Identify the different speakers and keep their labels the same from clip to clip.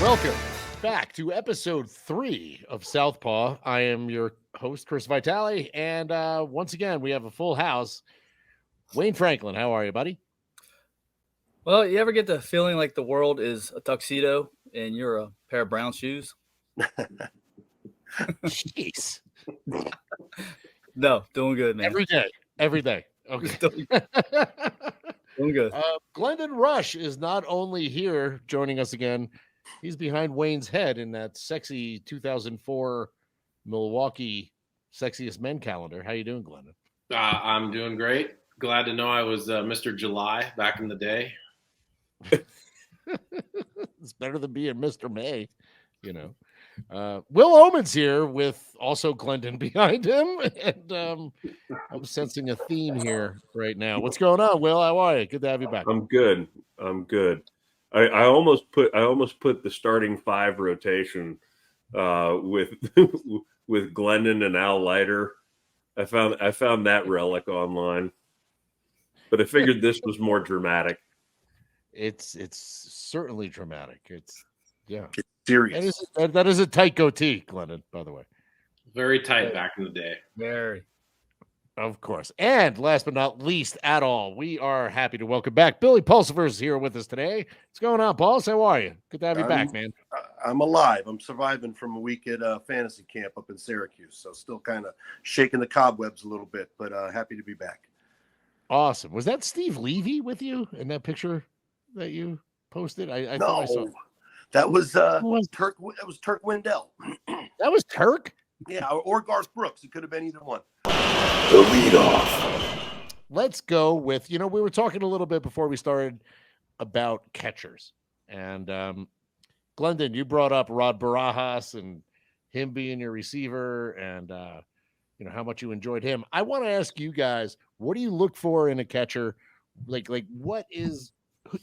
Speaker 1: Welcome back to episode 3 of Southpaw. I am your host, Chris Vitali, and once again, we have a full house. Wayne Franklin, how are you, buddy?
Speaker 2: Well, you ever get the feeling like the world is a tuxedo and you're a pair of brown shoes?
Speaker 1: Jeez.
Speaker 2: No, doing good, man.
Speaker 1: Every day. Okay.
Speaker 2: Doing good.
Speaker 1: Glendon Rusch is not only here joining us again, he's behind Wayne's head in that sexy 2004 Milwaukee Sexiest Men calendar. How you doing, Glendon?
Speaker 3: I'm doing great. Glad to know I was Mr. July back in the day.
Speaker 1: It's better than being Mr. May, you know. Will Ohman's here with also Glendon behind him, and I'm sensing a theme here right now. What's going on, Will? How are you? Good to have you back.
Speaker 4: I'm good. I almost put the starting 5 rotation with with Glendon and Al Leiter. I found that relic online, but I figured this was more dramatic.
Speaker 1: It's certainly dramatic. It's
Speaker 4: Serious.
Speaker 1: That is a tight goatee, Glendon, by the way.
Speaker 3: Very tight back in the day.
Speaker 2: Very.
Speaker 1: Of course. And last but not least at all, we are happy to welcome back Billy Pulsipher is here with us today. What's going on, Pauls? How are you? Good to have you back, man.
Speaker 5: I'm alive. I'm surviving from a week at fantasy camp up in Syracuse, so still kind of shaking the cobwebs a little bit, but happy to be back.
Speaker 1: Awesome. Was that Steve Levy with you in that picture that you posted? I thought I saw.
Speaker 5: That was Turk. That was Turk Wendell.
Speaker 1: That was Turk?
Speaker 5: Yeah, or Garth Brooks. It could have been either one.
Speaker 4: The lead off.
Speaker 1: Let's go with, we were talking a little bit before we started about catchers. And Glendon, you brought up Rod Barajas and him being your receiver and, how much you enjoyed him. I want to ask you guys, what do you look for in a catcher? Like what is,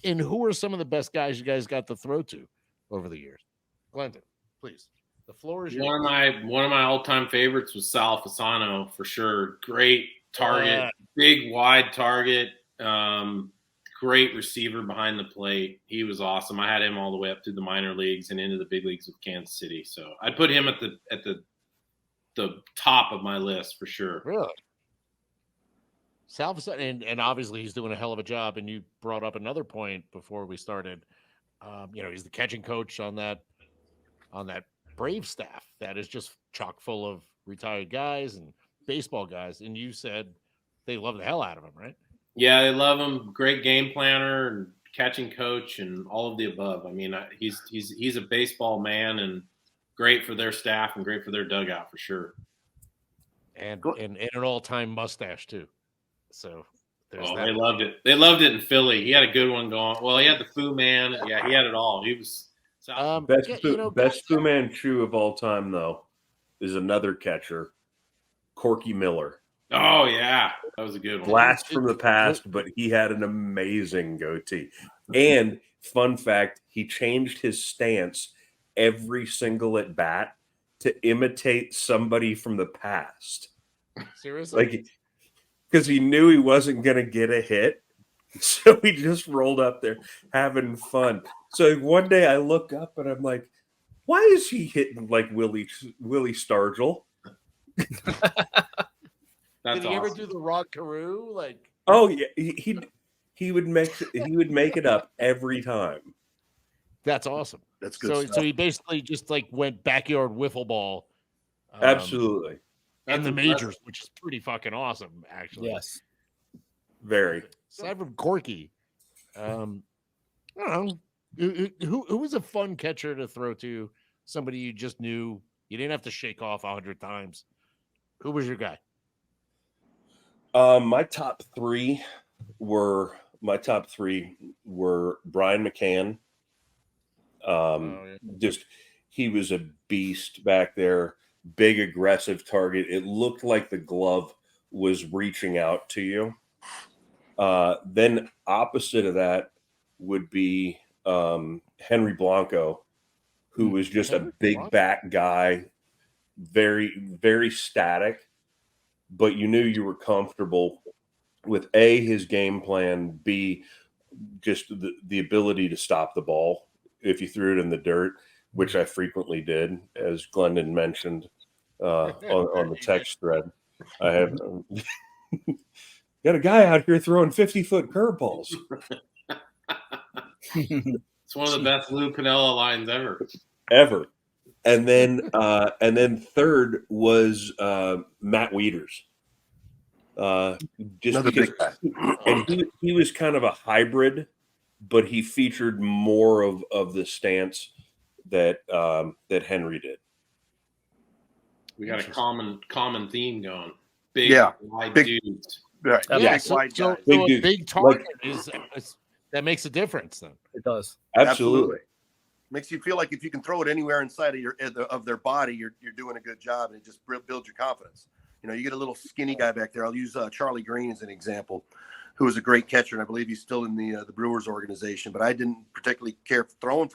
Speaker 1: and who are some of the best guys you guys got to throw to over the years? Glendon, please. The floor is yours.
Speaker 3: One of my all-time favorites was Sal Fasano for sure. Great target, big wide target, great receiver behind the plate. He was awesome. I had him all the way up through the minor leagues and into the big leagues with Kansas City. So I'd put him at the top of my list for sure.
Speaker 1: Really? Sal Fasano, and obviously he's doing a hell of a job. And you brought up another point before we started. He's the catching coach on that Brave staff that is just chock full of retired guys and baseball guys. And you said they love the hell out of him, right?
Speaker 3: Yeah, they love him. Great game planner and catching coach and all of the above. I mean, he's a baseball man and great for their staff and great for their dugout for sure.
Speaker 1: And an all-time mustache too. So there's that.
Speaker 3: They loved it. They loved it in Philly. He had a good one going. Well, he had the Fu Man. Yeah, he had it all. He was
Speaker 4: best Fu Manchu of all time, though, is another catcher, Corky Miller.
Speaker 3: Oh, yeah. That was a good one.
Speaker 4: Blast from the past, but he had an amazing goatee. And fun fact, he changed his stance every single at bat to imitate somebody from the past.
Speaker 1: Seriously?
Speaker 4: Because he knew he wasn't going to get a hit. So he just rolled up there having fun. So one day I look up and I'm like, why is he hitting like Willie Stargell?
Speaker 1: Did he ever do the Rod Carew?
Speaker 4: Oh yeah, he would make it up every time.
Speaker 1: That's awesome.
Speaker 5: That's good.
Speaker 1: So he basically just went backyard wiffle ball.
Speaker 4: Absolutely.
Speaker 1: In the majors, which is pretty fucking awesome, actually.
Speaker 2: Yes.
Speaker 4: Very.
Speaker 1: Aside from Corky, I don't know. Who was a fun catcher to throw to? Somebody you just knew you didn't have to shake off 100 times. Who was your guy?
Speaker 4: My top three were Brian McCann. Just he was a beast back there. Big aggressive target. It looked like the glove was reaching out to you. Then opposite of that would be Henry Blanco, who was just a big bat guy, very, very static, but you knew you were comfortable with A, his game plan, B, just the ability to stop the ball. if you threw it in the dirt, which I frequently did, as Glendon mentioned on the text thread. I have got a guy out here throwing 50-foot curveballs.
Speaker 3: It's one of the best Lou Piniella lines
Speaker 4: Ever. And then third was Matt Wieters. Just
Speaker 5: Another
Speaker 4: because,
Speaker 5: big guy.
Speaker 4: and he was kind of a hybrid, but he featured more of the stance that Henry did.
Speaker 3: We got a common theme going. Big, wide
Speaker 5: big
Speaker 3: dudes.
Speaker 5: Right.
Speaker 1: Yeah,
Speaker 5: Big, wide guys.
Speaker 4: Big
Speaker 1: a
Speaker 4: dude.
Speaker 1: big target is that makes a difference then.
Speaker 2: It does.
Speaker 4: Absolutely.
Speaker 5: Makes you feel like if you can throw it anywhere inside of their body, you're doing a good job, and it just builds your confidence. You know, you get a little skinny guy back there. I'll use Charlie Green as an example, who was a great catcher, and I believe he's still in the Brewers organization. But I didn't particularly care for throwing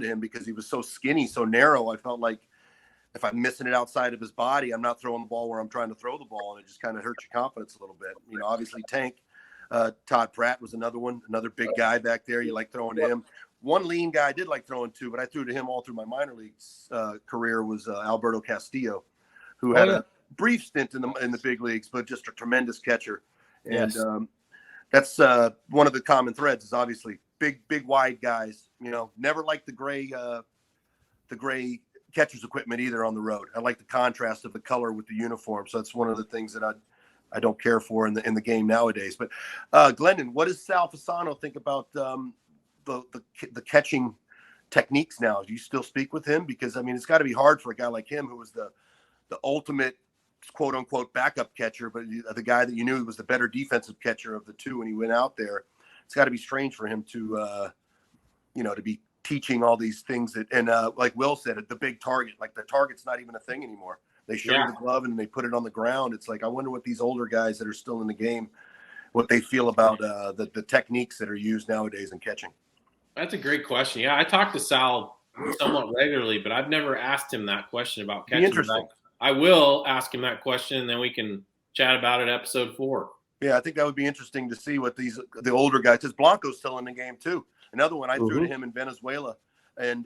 Speaker 5: to him because he was so skinny, so narrow. I felt like if I'm missing it outside of his body, I'm not throwing the ball where I'm trying to throw the ball, and it just kind of hurts your confidence a little bit. You know, obviously Tank, Todd Pratt was another big guy back there. You like throwing to him. One lean guy I did like throwing to, but I threw to him all through my minor leagues career was Alberto Castillo, who had a brief stint in the big leagues, but just a tremendous catcher. And that's one of the common threads is obviously big, wide guys. You know, never liked the gray catcher's equipment either on the road. I like the contrast of the color with the uniform. So that's one of the things that I don't care for in the game nowadays. But Glendon, what does Sal Fasano think about the catching techniques now? Do you still speak with him? Because I mean, it's got to be hard for a guy like him who was the ultimate quote unquote backup catcher, but the guy that you knew was the better defensive catcher of the two when he went out there. It's got to be strange for him to to be teaching all these things that, and like Will said, the big target, like the target's not even a thing anymore. They show you the glove and they put it on the ground. It's like, I wonder what these older guys that are still in the game, what they feel about the techniques that are used nowadays in catching.
Speaker 3: That's a great question. Yeah, I talk to Sal somewhat regularly, but I've never asked him that question about catching.
Speaker 5: Interesting.
Speaker 3: I will ask him that question, and then we can chat about it episode 4.
Speaker 5: Yeah, I think that would be interesting to see what the older guys, because Blanco's still in the game too. Another one I threw to him in Venezuela, and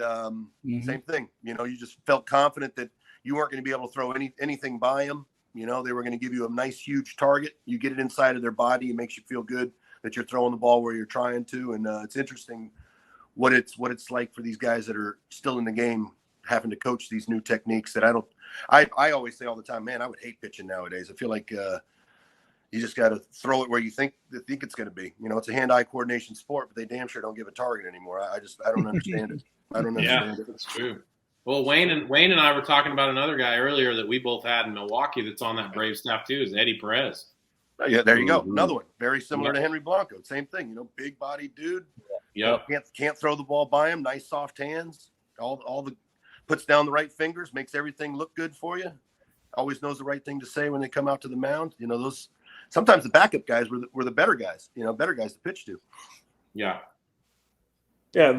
Speaker 5: same thing. You know, you just felt confident that you weren't going to be able to throw anything by him. You know, they were going to give you a nice, huge target. You get it inside of their body. It makes you feel good that you're throwing the ball where you're trying to. And it's interesting what it's like for these guys that are still in the game, having to coach these new techniques that I always say all the time, man, I would hate pitching nowadays. I feel like you just got to throw it where you think it's going to be. You know, it's a hand-eye coordination sport, but they damn sure don't give a target anymore. I don't understand it. I don't understand it.
Speaker 3: That's true. Well, Wayne and I were talking about another guy earlier that we both had in Milwaukee that's on that Brave staff too, is Eddie Perez.
Speaker 5: Yeah, there you go. Another one. Very similar to Henry Blanco. Same thing, you know, big bodied dude.
Speaker 3: Yeah.
Speaker 5: Can't throw the ball by him. Nice soft hands. All the puts down the right fingers, makes everything look good for you. Always knows the right thing to say when they come out to the mound. You know, those sometimes the backup guys were the better guys, you know, better guys to pitch to.
Speaker 3: Yeah.
Speaker 4: Yeah,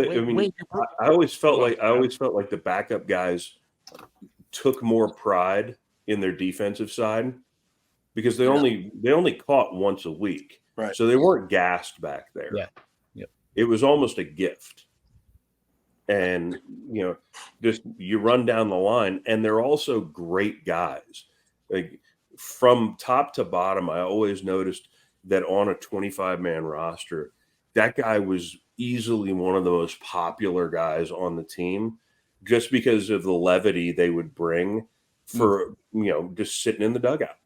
Speaker 4: I always felt like the backup guys took more pride in their defensive side because they only caught once a week,
Speaker 5: right?
Speaker 4: So they weren't gassed back there.
Speaker 2: Yeah, yep.
Speaker 4: It was almost a gift, and you know, just you run down the line, and they're also great guys. Like from top to bottom, I always noticed that on a 25-man roster, that guy was easily one of the most popular guys on the team just because of the levity they would bring for, you know, just sitting in the dugout.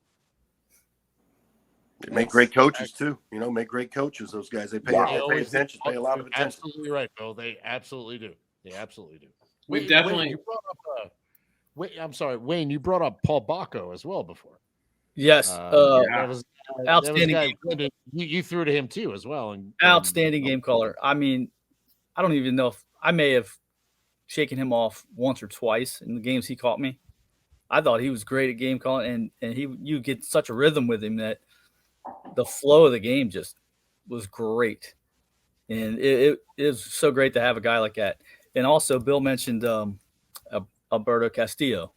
Speaker 5: They make great coaches too, you know, those guys. They pay attention, pay a lot of attention.
Speaker 1: Absolutely right, Bill. They absolutely do.
Speaker 3: We've definitely.
Speaker 1: You brought up, I'm sorry, Wayne, you brought up Paul Bacco as well before.
Speaker 2: Yes. Outstanding.
Speaker 1: You threw to him too as well. And
Speaker 2: outstanding game caller. I mean, I don't even know if I may have shaken him off once or twice in the games he caught me. I thought he was great at game calling, and you get such a rhythm with him that the flow of the game just was great. And it is so great to have a guy like that. And also Bill mentioned Alberto Castillo,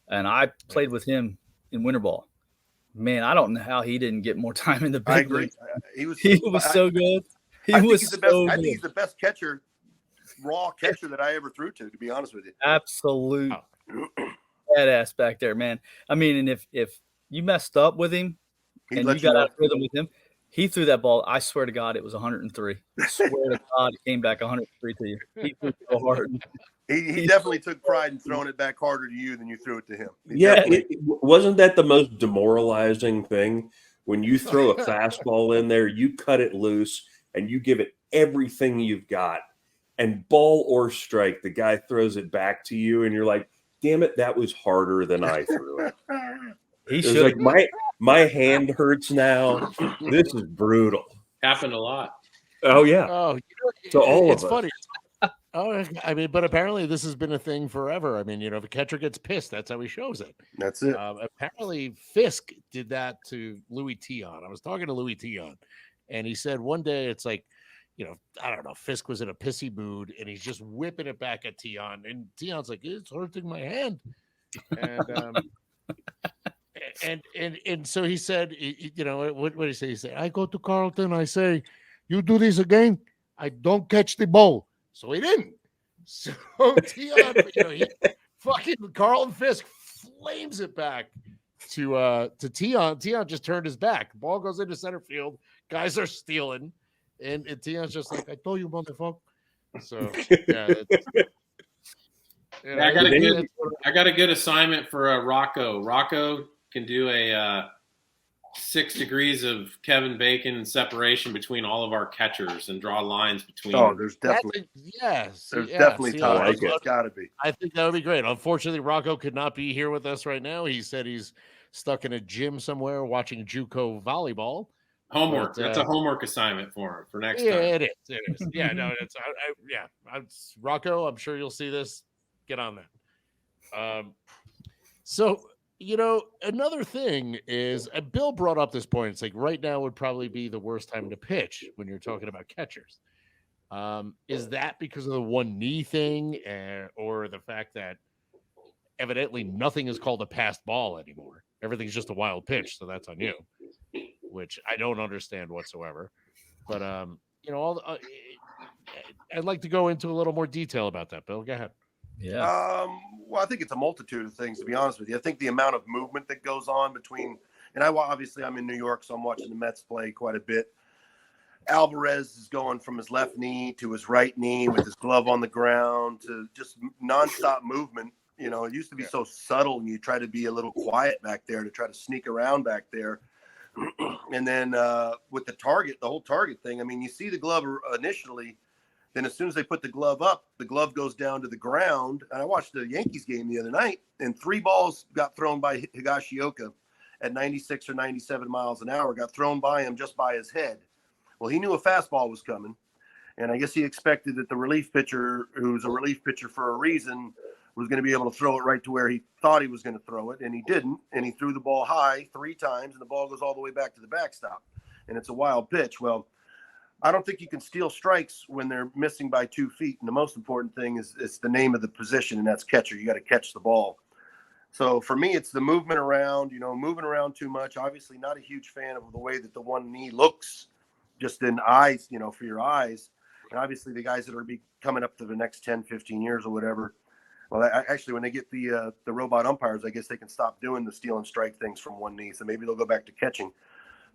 Speaker 2: and I played with him in winter ball. Man, I don't know how he didn't get more time in the big league.
Speaker 5: He was
Speaker 2: so good. I think he's
Speaker 5: the best catcher raw catcher that I ever threw to be honest with you.
Speaker 2: Absolute badass back there, man. I mean, and if you messed up with him
Speaker 5: He'd
Speaker 2: and
Speaker 5: let
Speaker 2: you got
Speaker 5: know.
Speaker 2: out of rhythm with him, he threw that ball. I swear to God, it was 103. I swear to God, it came back 103 to you. He threw so hard.
Speaker 5: He definitely took pride in throwing it back harder to you than you threw it to him.
Speaker 4: Wasn't that the most demoralizing thing? When you throw a fastball in there, you cut it loose and you give it everything you've got. And ball or strike, the guy throws it back to you, and you're like, damn it, that was harder than I threw it.
Speaker 2: He
Speaker 4: It was
Speaker 2: should
Speaker 4: like, my hand hurts now. This is brutal.
Speaker 3: Happened a lot.
Speaker 4: Oh, yeah.
Speaker 1: Oh,
Speaker 4: So all
Speaker 1: it's
Speaker 4: of us.
Speaker 1: funny. Oh, I mean, but apparently this has been a thing forever. I mean, if a catcher gets pissed, that's how he shows it.
Speaker 5: That's it.
Speaker 1: Apparently, Fisk did that to Louis Tion. I was talking to Louis Tion, and he said one day it's like, I don't know, Fisk was in a pissy mood, and he's just whipping it back at Tion, and Tion's like, it's hurting my hand, and so he said, what did he say? He said, I go to Carlton, I say, you do this again, I don't catch the ball. So he didn't. So Tion, he fucking Carlton Fisk flames it back to Tion. Tion just turned his back. Ball goes into center field. Guys are stealing, and Tion's just like, I told you, motherfucker. So yeah.
Speaker 3: I got a good assignment for Rocco. Rocco can do a 6 degrees of Kevin Bacon separation between all of our catchers and draw lines between.
Speaker 5: Oh, there's definitely
Speaker 1: definitely
Speaker 5: time. It's got to be.
Speaker 1: I think that would be great. Unfortunately, Rocco could not be here with us right now. He said he's stuck in a gym somewhere watching JUCO volleyball.
Speaker 3: Homework. That's a homework assignment for him for next time.
Speaker 1: It is. Yeah, no, it's Rocco. I'm sure you'll see this. Get on that. So. Another thing is, Bill brought up this point. It's like right now would probably be the worst time to pitch when you're talking about catchers. Is that because of the one knee thing, or the fact that evidently nothing is called a passed ball anymore? Everything's just a wild pitch, so that's on you, which I don't understand whatsoever. But I'd like to go into a little more detail about that. Bill, go ahead.
Speaker 2: Yeah.
Speaker 5: Well, I think it's a multitude of things, to be honest with you. I think the amount of movement that goes on between, and I'm in New York, so I'm watching the Mets play quite a bit. Alvarez is going from his left knee to his right knee with his glove on the ground to just nonstop movement. It used to be so subtle, and you try to be a little quiet back there to try to sneak around back there. And then with the whole target thing, I mean, you see the glove initially. Then as soon as they put the glove up, the glove goes down to the ground. And I watched the Yankees game the other night, and 3 balls got thrown by Higashioka at 96 or 97 miles an hour, got thrown by him just by his head. Well, he knew a fastball was coming, and I guess he expected that the relief pitcher, who's a relief pitcher for a reason, was going to be able to throw it right to where he thought he was going to throw it, and he didn't. And he threw the ball high 3 times, and the ball goes all the way back to the backstop, and it's a wild pitch. Well, I don't think you can steal strikes when they're missing by 2 feet. And the most important thing is it's the name of the position, and that's catcher. You got to catch the ball. So for me, it's the movement around, moving around too much. Obviously not a huge fan of the way that the one knee looks just in eyes, for your eyes. And obviously the guys that are coming up to the next 10, 15 years or whatever. Well, actually, when they get the robot umpires, I guess they can stop doing the steal and strike things from one knee. So maybe they'll go back to catching.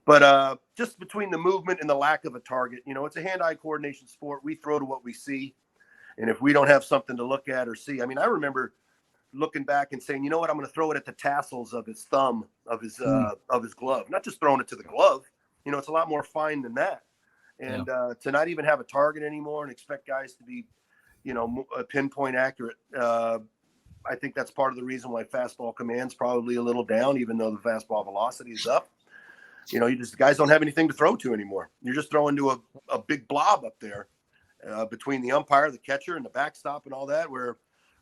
Speaker 5: But just between the movement and the lack of a target, it's a hand-eye coordination sport. We throw to what we see. And if we don't have something to look at or see, I mean, I remember looking back and saying, you know what, I'm going to throw it at the tassels of his thumb, of his glove, not just throwing it to the glove. It's a lot more fine than that. And to not even have a target anymore and expect guys to be, pinpoint accurate. I think that's part of the reason why fastball command's probably a little down, even though the fastball velocity is up. Guys don't have anything to throw to anymore. You're just throwing to a big blob up there between the umpire, the catcher, and the backstop and all that, where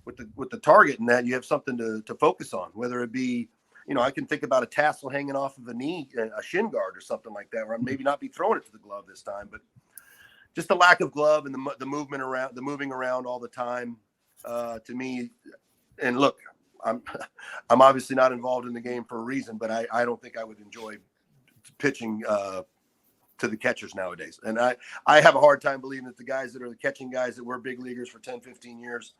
Speaker 5: with the target and that, you have something to focus on, whether it be, I can think about a tassel hanging off of a knee, a shin guard or something like that, where I'm maybe not be throwing it to the glove this time, but just the lack of glove and the movement around, the moving around all the time, to me. And look, I'm obviously not involved in the game for a reason, but I don't think I would enjoy pitching to the catchers nowadays. And I have a hard time believing that the guys that are the catching guys that were big leaguers for 10, 15 years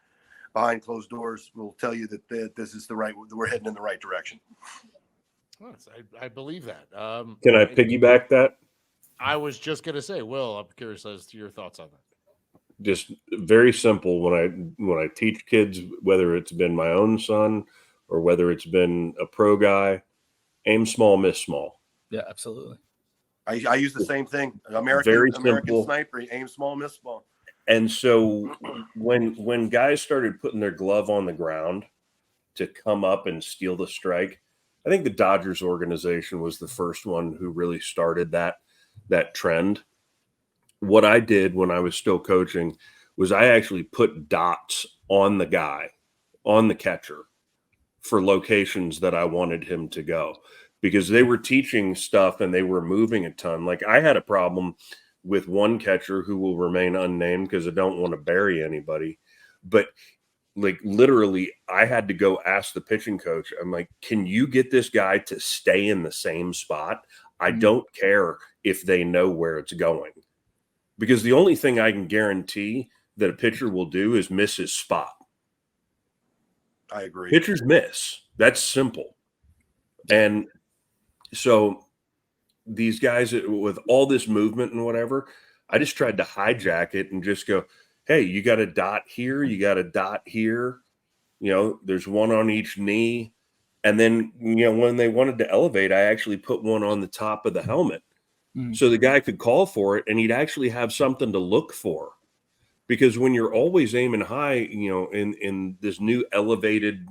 Speaker 5: behind closed doors will tell you that this is we're heading in the right direction.
Speaker 1: I believe that.
Speaker 4: Can I piggyback that?
Speaker 1: I was just going to say, Will, I'm curious as to your thoughts on that.
Speaker 4: Just very simple. When I teach kids, whether it's been my own son or whether it's been a pro guy, aim small, miss small.
Speaker 2: Yeah, absolutely.
Speaker 5: I use the same thing. American sniper, aim small, miss small.
Speaker 4: And so when guys started putting their glove on the ground to come up and steal the strike, I think the Dodgers organization was the first one who really started that trend. What I did when I was still coaching was I actually put dots on the guy, on the catcher, for locations that I wanted him to go, because they were teaching stuff and they were moving a ton. Like I had a problem with one catcher who will remain unnamed because I don't want to bury anybody, but like literally I had to go ask the pitching coach. I'm like, can you get this guy to stay in the same spot? I don't care if they know where it's going, because the only thing I can guarantee that a pitcher will do is miss his spot.
Speaker 5: I agree.
Speaker 4: Pitchers miss. That's simple. And so these guys with all this movement and whatever, I just tried to hijack it and just go, hey, you got a dot here, you got a dot here, there's one on each knee. And then, when they wanted to elevate, I actually put one on the top of the helmet. So the guy could call for it and he'd actually have something to look for. Because when you're always aiming high, in this new elevated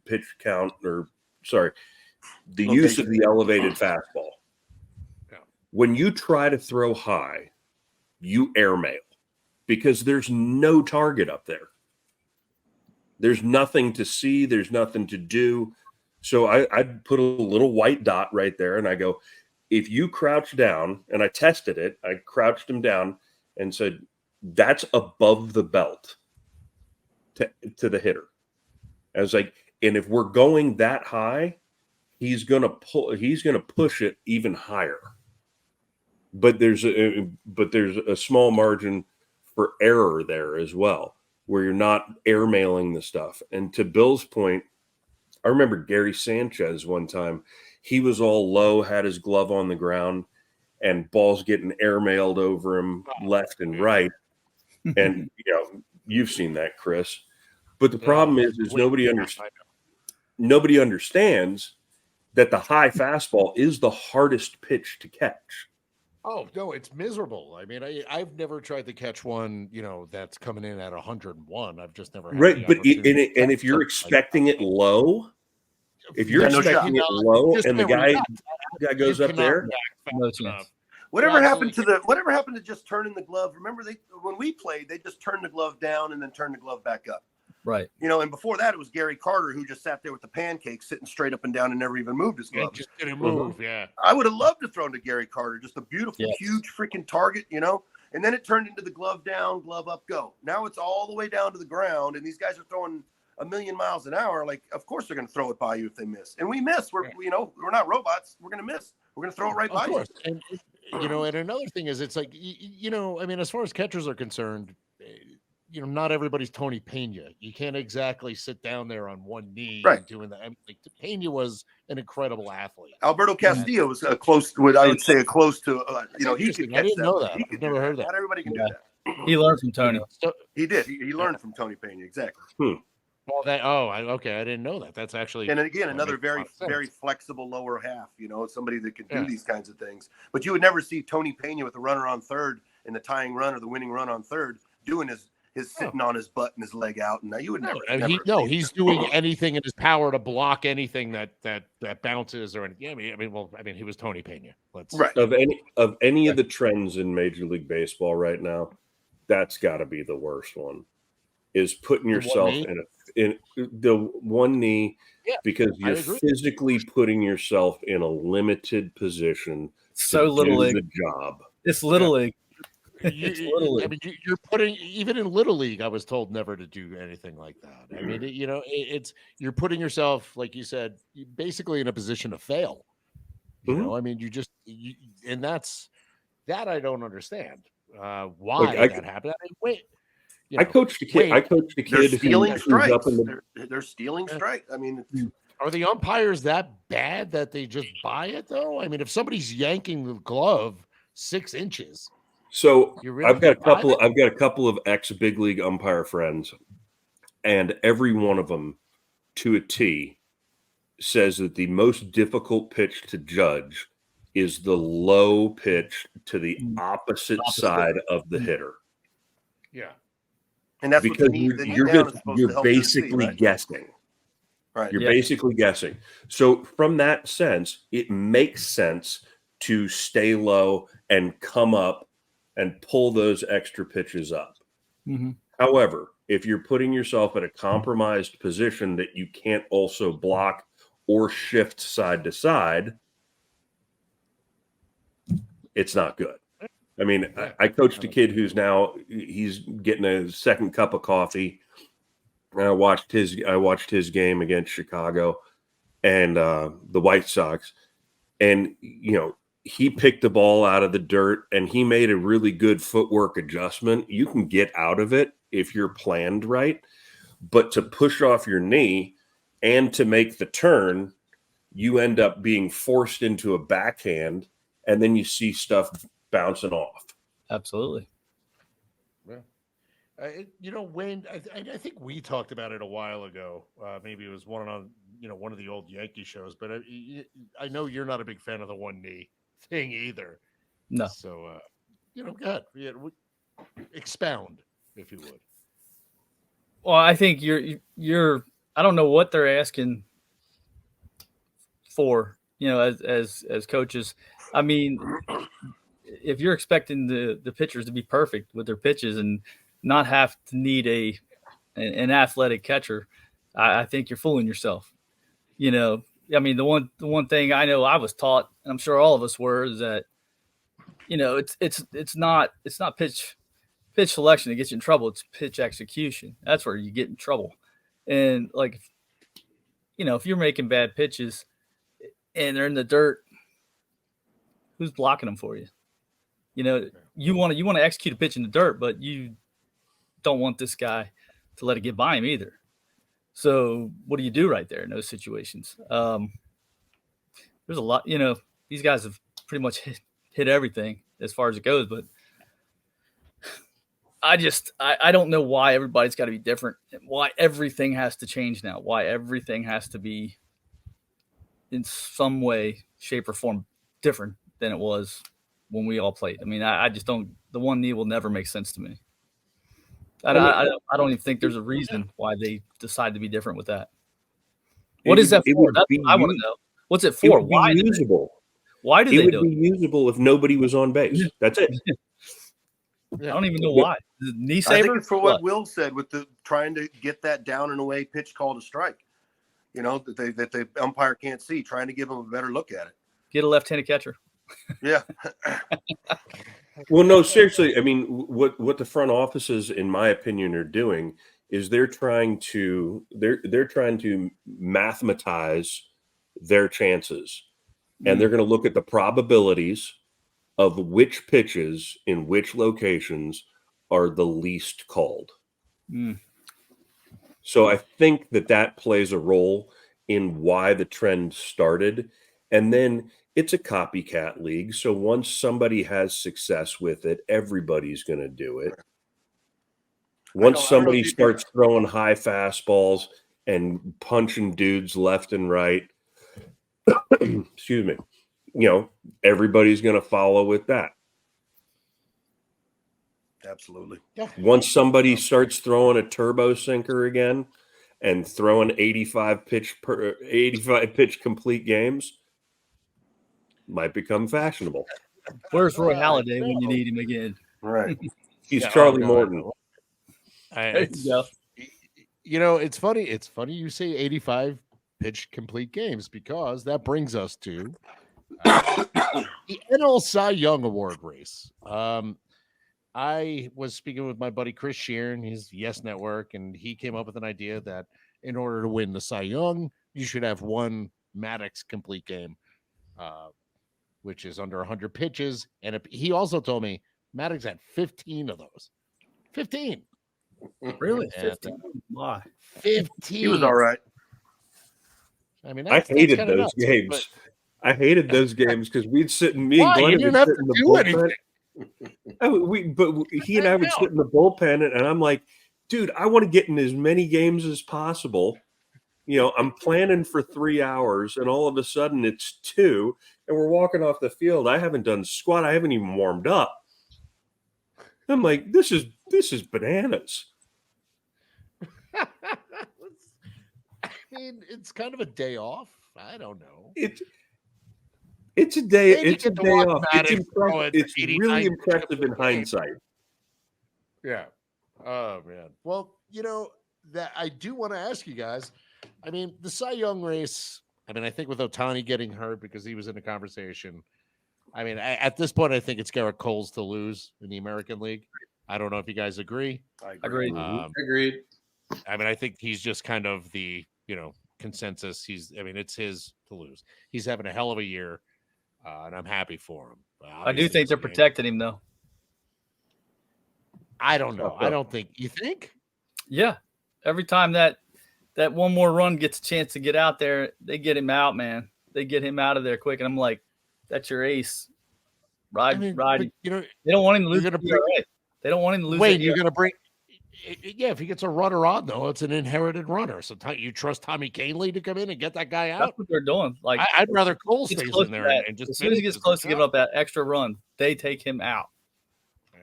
Speaker 4: pitch count, the use of the elevated fastball. Yeah. When you try to throw high, you airmail because there's no target up there. There's nothing to see. There's nothing to do. So I'd put a little white dot right there and I go, if you crouch down, and I tested it, I crouched him down and said, that's above the belt to the hitter. I was like, and if we're going that high, he's gonna push it even higher. But there's a small margin for error there as well, where you're not airmailing the stuff. And to Bill's point, I remember Gary Sanchez one time, he was all low, had his glove on the ground, and balls getting airmailed over him left and right. And you've seen that, Chris. But the problem is nobody understands that the high fastball is the hardest pitch to catch.
Speaker 1: Oh no, it's miserable. I mean, I've never tried to catch one, that's coming in at 101. I've just never had
Speaker 4: right. But if you're expecting it low, and the guy goes up there,
Speaker 2: no chance.
Speaker 5: Whatever happened to just turning the glove? Remember, when we played, they just turned the glove down and then turned the glove back up.
Speaker 2: Right.
Speaker 5: And before that, it was Gary Carter who just sat there with the pancake, sitting straight up and down and never even moved his glove.
Speaker 1: Just didn't move. Yeah.
Speaker 5: I would have loved to throw to Gary Carter, just a beautiful, huge freaking target, And then it turned into the glove down, glove up, go. Now it's all the way down to the ground, and these guys are throwing a million miles an hour. Like, of course they're going to throw it by you if they miss, and we miss. We're not robots. We're going to miss. We're going to throw it right by you.
Speaker 1: And and another thing is, it's like I mean, as far as catchers are concerned, not everybody's Tony Pena. You can't exactly sit down there on one knee and doing that. I mean, like, Pena was an incredible athlete.
Speaker 5: Alberto Castillo was close to what I would say he could catch
Speaker 1: I didn't know that. I've never heard that.
Speaker 5: Not everybody can do that.
Speaker 2: He learned from Tony.
Speaker 5: He did. He learned from Tony Pena, exactly.
Speaker 1: Well, okay. I didn't know that. That's actually,
Speaker 5: and again, another very flexible lower half. Somebody that can do these kinds of things. But you would never see Tony Pena with a runner on third in the tying run or the winning run on third doing his sitting on his butt and his leg out. And now you would never.
Speaker 1: He's doing anything in his power to block anything that bounces or anything. I mean, he was Tony Pena.
Speaker 5: Right.
Speaker 4: Of any of the trends in Major League Baseball right now, that's got to be the worst one. Is putting yourself in the one knee because you're physically putting yourself in a limited position
Speaker 2: to do
Speaker 4: the job.
Speaker 2: It's Little League.
Speaker 1: I mean, you're putting, even in Little League, I was told never to do anything like that. I mean, you're putting yourself, like you said, basically in a position to fail. I mean, and that's That I don't understand. Why
Speaker 4: Like,
Speaker 1: that happened? I mean, wait,
Speaker 4: I coached a kid. I coached a
Speaker 5: They're
Speaker 4: kid
Speaker 5: stealing
Speaker 4: who's up
Speaker 5: strikes.
Speaker 4: in the.
Speaker 5: They're stealing strikes. I mean,
Speaker 1: are the umpires that bad that they just buy it though? I mean, if somebody's yanking the glove 6 inches,
Speaker 4: So
Speaker 1: you really
Speaker 4: I've got a
Speaker 1: buy
Speaker 4: couple.
Speaker 1: that?
Speaker 4: I've got a couple of ex big league umpire friends, and every one of them, to a T, says that the most difficult pitch to judge is the low pitch to the opposite side of the hitter.
Speaker 1: Yeah.
Speaker 5: and that's
Speaker 4: Because
Speaker 5: what the knee
Speaker 4: you're
Speaker 5: down
Speaker 4: just
Speaker 5: is supposed
Speaker 4: you're
Speaker 5: to help them see,
Speaker 4: basically
Speaker 5: right?
Speaker 4: guessing.
Speaker 5: Right.
Speaker 4: You're
Speaker 2: Yeah.
Speaker 4: basically guessing. So from that sense, it makes sense to stay low and come up and pull those extra pitches up.
Speaker 2: Mhm.
Speaker 4: However, if you're putting yourself in a compromised position that you can't also block or shift side to side, it's not good. I mean, I coached a kid who's now he's getting a second cup of coffee. And I watched his game against Chicago and the White Sox, and he picked the ball out of the dirt and he made a really good footwork adjustment. You can get out of it if you're planned right, but to push off your knee and to make the turn, you end up being forced into a backhand, and then you see stuff bouncing off.
Speaker 2: Absolutely.
Speaker 1: Wayne, I think we talked about it a while ago. Maybe it was one of the old Yankee shows, but I know you're not a big fan of the one knee thing either.
Speaker 2: No.
Speaker 1: So, go ahead. Yeah, expound, if you would.
Speaker 2: Well, I think you're. I don't know what they're asking for. As coaches. I mean, if you're expecting the pitchers to be perfect with their pitches and not have to need an athletic catcher, I think you're fooling yourself. I mean, the one thing I know I was taught, and I'm sure all of us were, is that it's not pitch selection that gets you in trouble. It's pitch execution. That's where you get in trouble. And like, if you're making bad pitches and they're in the dirt, who's blocking them for you? You want to execute a pitch in the dirt, but you don't want this guy to let it get by him either. So what do you do right there in those situations? There's a lot, these guys have pretty much hit everything as far as it goes, but I don't know why everybody's got to be different, why everything has to change now, why everything has to be in some way, shape, or form different than it was when we all played. I mean, I just don't. The one knee will never make sense to me. I don't even think there's a reason why they decide to be different with that. What is that for? That's what I want to know. What's it for? Why?
Speaker 4: Usable.
Speaker 2: Why do they do it?
Speaker 4: It would be usable if nobody was on base. That's it.
Speaker 2: I don't even know why. Knee saver?
Speaker 5: I think it's for what Will said with the trying to get that down and away pitch called a strike. That the umpire can't see, trying to give them a better look at it.
Speaker 2: Get a left-handed catcher.
Speaker 5: Yeah.
Speaker 4: Well, no, seriously. I mean, what the front offices, in my opinion, are doing is they're trying to mathematize their chances, and they're going to look at the probabilities of which pitches in which locations are the least called. So I think that plays a role in why the trend started. And then it's a copycat league. So once somebody has success with it, everybody's going to do it. Once somebody starts throwing high fastballs and punching dudes left and right, excuse me, everybody's going to follow with that.
Speaker 5: Absolutely.
Speaker 1: Yeah.
Speaker 4: Once somebody starts throwing a turbo sinker again and throwing 85 pitch complete games, might become fashionable.
Speaker 2: Where's Roy Halladay when you need him again?
Speaker 5: Right.
Speaker 4: He's Charlie Morton.
Speaker 1: It's funny. It's funny you say 85 pitch complete games, because that brings us to the NL Cy Young Award race. I was speaking with my buddy Chris Sheeran, he's Yes Network, and he came up with an idea that in order to win the Cy Young, you should have one Maddox complete game. which is under 100 pitches. And he also told me Maddox had 15 of those. 15.
Speaker 2: Really?
Speaker 1: And,
Speaker 2: 15? Why?
Speaker 1: 15.
Speaker 5: He was all right.
Speaker 1: I mean,
Speaker 4: I hated
Speaker 1: kinda
Speaker 4: those
Speaker 1: nuts,
Speaker 4: games.
Speaker 1: but-
Speaker 4: I hated those games because we'd sit and me
Speaker 1: Why?
Speaker 4: and Glenn
Speaker 1: You
Speaker 4: would
Speaker 1: didn't have
Speaker 4: sit
Speaker 1: to
Speaker 4: in the
Speaker 1: do
Speaker 4: bullpen.
Speaker 1: anything.
Speaker 4: He and I would sit in the bullpen, and I'm like, dude, I want to get in as many games as possible. You know, I'm planning for 3 hours, and all of a sudden it's 2, and we're walking off the field. I haven't done squat. I haven't even warmed up. I'm like, this is bananas.
Speaker 1: I mean, it's kind of a day off. I don't know.
Speaker 4: It's a day.
Speaker 1: Maybe
Speaker 4: It's a
Speaker 1: get to
Speaker 4: day
Speaker 1: watch
Speaker 4: off.
Speaker 1: Maddox
Speaker 4: It's
Speaker 1: throw
Speaker 4: impressive.
Speaker 1: it
Speaker 4: It's
Speaker 1: 89
Speaker 4: really impressive in
Speaker 1: times a game.
Speaker 4: hindsight.
Speaker 1: Yeah. Oh man. Well, you know that I do want to ask you guys. I mean, the Cy Young race. I mean, I think with Ohtani getting hurt because he was in the conversation. I mean, at this point, I think it's Garrett Cole's to lose in the American League. I don't know if you guys agree.
Speaker 5: I agree.
Speaker 2: Agreed.
Speaker 3: Agreed.
Speaker 1: I mean, I think he's just kind of the consensus. It's his to lose. He's having a hell of a year, and I'm happy for him.
Speaker 2: I do think they're protecting him, though.
Speaker 1: I don't know. I don't think you think.
Speaker 2: Yeah. Every time that one more run gets a chance to get out there, they get him out, man. They get him out of there quick. And I'm like, that's your ace. Ride.
Speaker 1: But,
Speaker 2: They don't want him to lose.
Speaker 1: you're gonna bring-
Speaker 2: They don't want him to lose.
Speaker 1: Wait, you're going to bring. Yeah, if he gets a runner on, though, it's an inherited runner. So you trust Tommy Canley to come in and get that guy
Speaker 2: That's
Speaker 1: out?
Speaker 2: what they're doing. Like
Speaker 1: I'd rather Cole
Speaker 2: gets
Speaker 1: stays
Speaker 2: close
Speaker 1: in
Speaker 2: to
Speaker 1: there
Speaker 2: that.
Speaker 1: and just
Speaker 2: as soon as he gets
Speaker 1: finishes
Speaker 2: close
Speaker 1: the
Speaker 2: to giving
Speaker 1: job.
Speaker 2: up that extra run, they take him out.
Speaker 1: Yeah.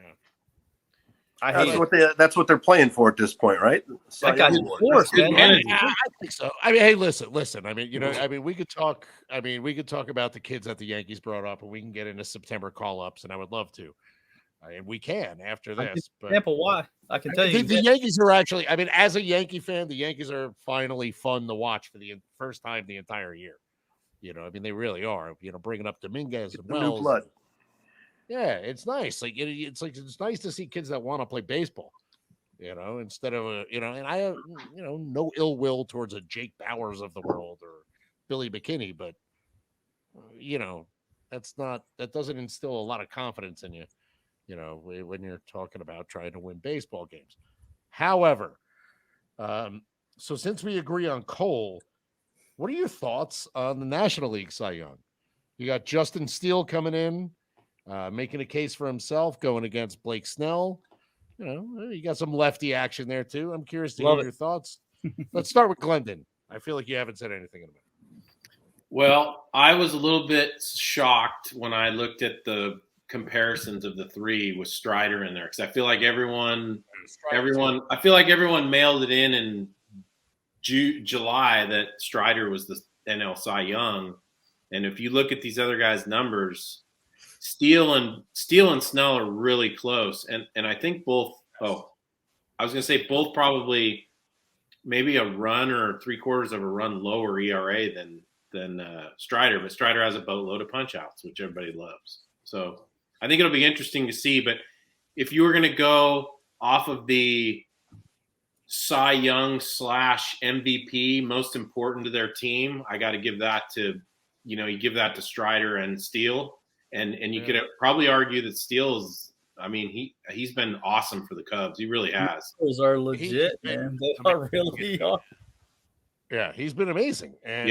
Speaker 2: I hate
Speaker 5: That's what they're playing for at this point, right?
Speaker 2: that guy's
Speaker 5: Cy Young Award.
Speaker 2: forced,
Speaker 3: good
Speaker 2: man.
Speaker 3: energy.
Speaker 1: I think so. I mean, hey, listen. I mean, we could talk. I mean, we could talk about the kids that the Yankees brought up, and we can get into September call-ups, and I would love to. And we can after this. But
Speaker 2: Example why? I can tell you.
Speaker 1: the Yankees are actually. I mean, as a Yankee fan, the Yankees are finally fun to watch for the first time the entire year. I mean, they really are. Bringing up Dominguez and
Speaker 5: The new
Speaker 1: Wells.
Speaker 5: blood.
Speaker 1: Yeah, it's nice. It's nice to see kids that want to play baseball. Instead of and I have no ill will towards a Jake Bowers of the world or Billy McKinney, but that doesn't instill a lot of confidence in you. When you're talking about trying to win baseball games. However, so since we agree on Cole, what are your thoughts on the National League Cy Young? You got Justin Steele coming in, making a case for himself, going against Blake Snell. You got some lefty action there too. I'm curious to hear your thoughts. Let's start with Glendon. I feel like you haven't said anything in a minute.
Speaker 3: Well, I was a little bit shocked when I looked at the comparisons of the three with Strider in there because I feel like everyone mailed it in July that Strider was the NL Cy Young, and if you look at these other guys' numbers, Steele and Snell are really close, and I think both. Oh, I was going to say both probably maybe a run or 3/4 of a run lower ERA than Strider, but Strider has a boatload of punch outs, which everybody loves. So I think it'll be interesting to see. But if you were going to go off of the Cy Young / MVP, most important to their team, I got to give that to, you give that to Strider and Steele. And you could probably argue that Steele is, I mean, he's been awesome for the Cubs. He really has.
Speaker 2: Those are legit, man. They are really are.
Speaker 1: Yeah, he's been amazing. And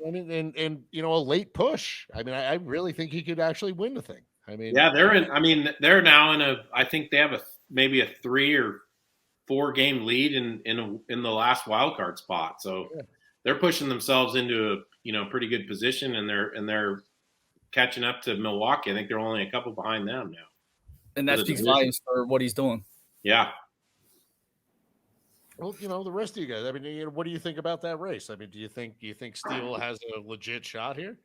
Speaker 1: and a late push. I mean, I really think he could actually win the thing. I mean,
Speaker 3: yeah, they're now in I think they have maybe a 3 or 4 game lead in the last wild card spot. So they're pushing themselves into a pretty good position, and they're catching up to Milwaukee. I think they're only a couple behind them now.
Speaker 2: And that speaks volumes for what he's doing.
Speaker 3: Yeah.
Speaker 1: Well, the rest of you guys. I mean, what do you think about that race? I mean, do you think Steele has a legit shot here?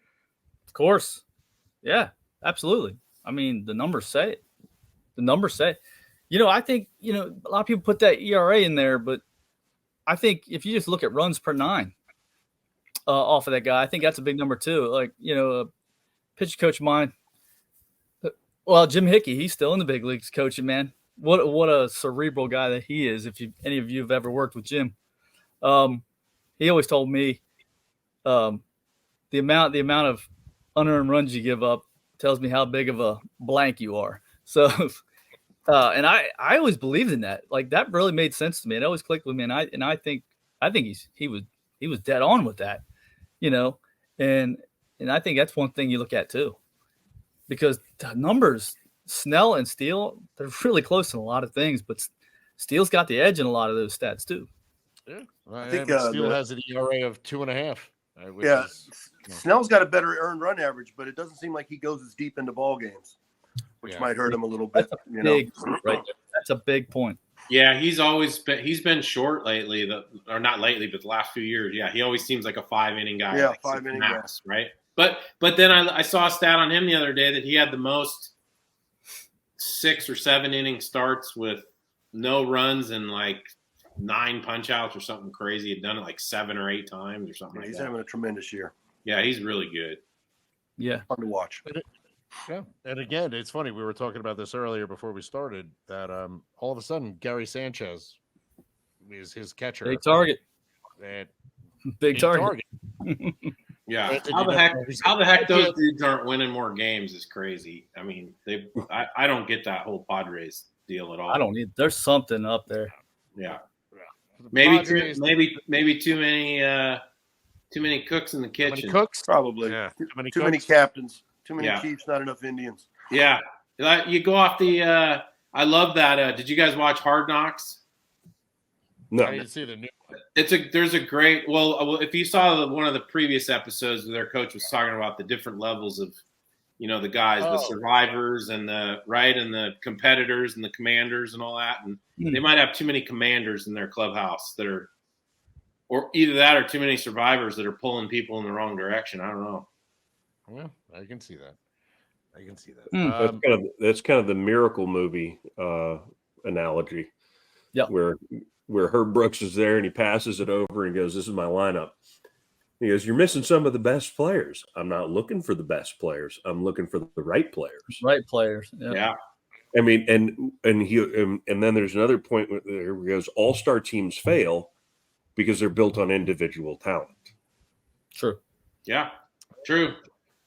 Speaker 2: Of course. Yeah, absolutely. I mean, the numbers say it. I think, a lot of people put that ERA in there, but I think if you just look at runs per 9 off of that guy, I think that's a big number too. Like, a pitch coach of mine, well, Jim Hickey, he's still in the big leagues coaching, man. What a cerebral guy that he is. If any of you have ever worked with Jim, he always told me the amount of unearned runs you give up tells me how big of a blank you are. So, and I always believed in that. Like that really made sense to me. It always clicked with me. And I think he was dead on with that, and I think that's one thing you look at too, because the numbers, Snell and Steele, they're really close in a lot of things, but Steele's got the edge in a lot of those stats too.
Speaker 1: Yeah,
Speaker 5: I think
Speaker 1: Steele has an ERA of 2.5.
Speaker 5: Yeah, Snell's got a better earned run average, but it doesn't seem like he goes as deep into ball games, which might hurt him a little bit.
Speaker 2: Big, right? That's a big point.
Speaker 3: Yeah, he's been short lately, or not lately, but the last few years. Yeah, he always seems like a 5-inning guy.
Speaker 5: Yeah,
Speaker 3: like
Speaker 5: 5-inning
Speaker 3: max, right? But then I saw a stat on him the other day that he had the most 6 or 7 inning starts with no runs and like 9 punch outs or something crazy. He'd done it like 7 or 8 times or something like that.
Speaker 5: He's having a tremendous year.
Speaker 3: Yeah, he's really good.
Speaker 2: Yeah,
Speaker 5: fun to watch.
Speaker 1: Yeah, and again, it's funny. We were talking about this earlier before we started. That all of a sudden, Gary Sanchez is his catcher.
Speaker 2: big target. Big target.
Speaker 3: Yeah, how the heck those dudes aren't winning more games is crazy. I mean, I don't get that whole Padres deal at all.
Speaker 2: I don't need. There's something up there.
Speaker 3: Yeah, maybe too many cooks in the kitchen.
Speaker 1: Cooks,
Speaker 5: probably.
Speaker 1: Yeah,
Speaker 5: too many captains. Too many Chiefs, not enough Indians.
Speaker 3: Yeah, you go off the. I love that. Did you guys watch Hard Knocks?
Speaker 4: No,
Speaker 1: I didn't see the new one.
Speaker 3: There's a great. Well, if you saw one of the previous episodes where their coach was talking about the different levels of, the guys, the survivors and the competitors and the commanders and all that, and they might have too many commanders in their clubhouse that are, or either that or too many survivors that are pulling people in the wrong direction. I don't know.
Speaker 1: Yeah, I can see that.
Speaker 4: That's kind of the Miracle movie analogy.
Speaker 2: Yeah,
Speaker 4: where Herb Brooks is there and he passes it over and goes, "This is my lineup." He goes, "You're missing some of the best players." "I'm not looking for the best players. I'm looking for the right players."
Speaker 2: Right players.
Speaker 3: Yeah.
Speaker 4: I mean, and then there's another point where he goes, "All-star teams fail because they're built on individual talent."
Speaker 2: True.
Speaker 3: Yeah. True.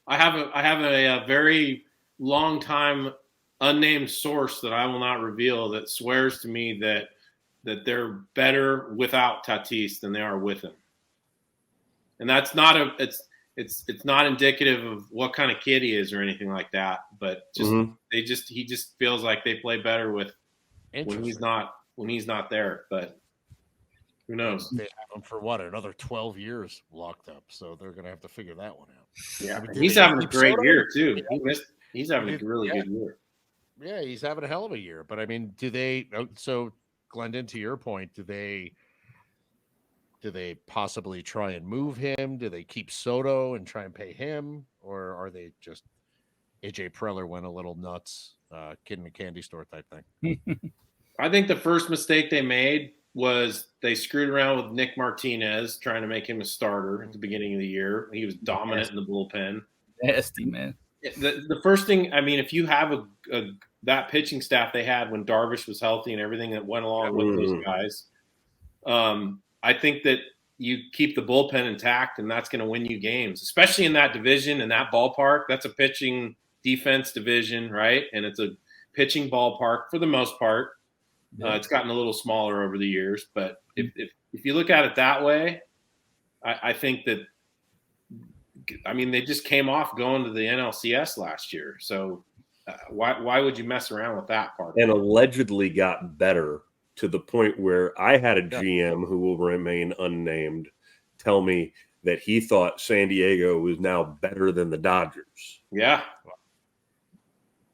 Speaker 3: I have a very long time unnamed source that I will not reveal that swears to me that they're better without Tatis than they are with him. And that's not it's not indicative of what kind of kid he is or anything like that, but just he just feels like they play better with when he's not there, but who knows?
Speaker 1: They have him for another 12 years locked up, so they're going to have to figure that one out.
Speaker 3: Yeah, he's having a great year too. He's having a really good year.
Speaker 1: Yeah, he's having a hell of a year. But I mean, so Glendon, to your point, do they possibly try and move him? Do they keep Soto and try and pay him, or are they just AJ Preller went a little nuts, kid in a candy store type thing?
Speaker 3: I think the first mistake they made was they screwed around with Nick Martinez, trying to make him a starter at the beginning of the year. He was dominant in the bullpen.
Speaker 2: Nasty, man.
Speaker 3: The first thing, I mean, if you have that pitching staff they had when Darvish was healthy and everything that went along with those guys, I think that you keep the bullpen intact, and that's going to win you games, especially in that division and that ballpark. That's a pitching defense division, right? And it's a pitching ballpark for the most part. It's gotten a little smaller over the years, but if you look at it that way, I think that, I mean, they just came off going to the NLCS last year. So why would you mess around with that part?
Speaker 4: And allegedly got better to the point where I had a GM who will remain unnamed tell me that he thought San Diego was now better than the Dodgers.
Speaker 3: Yeah.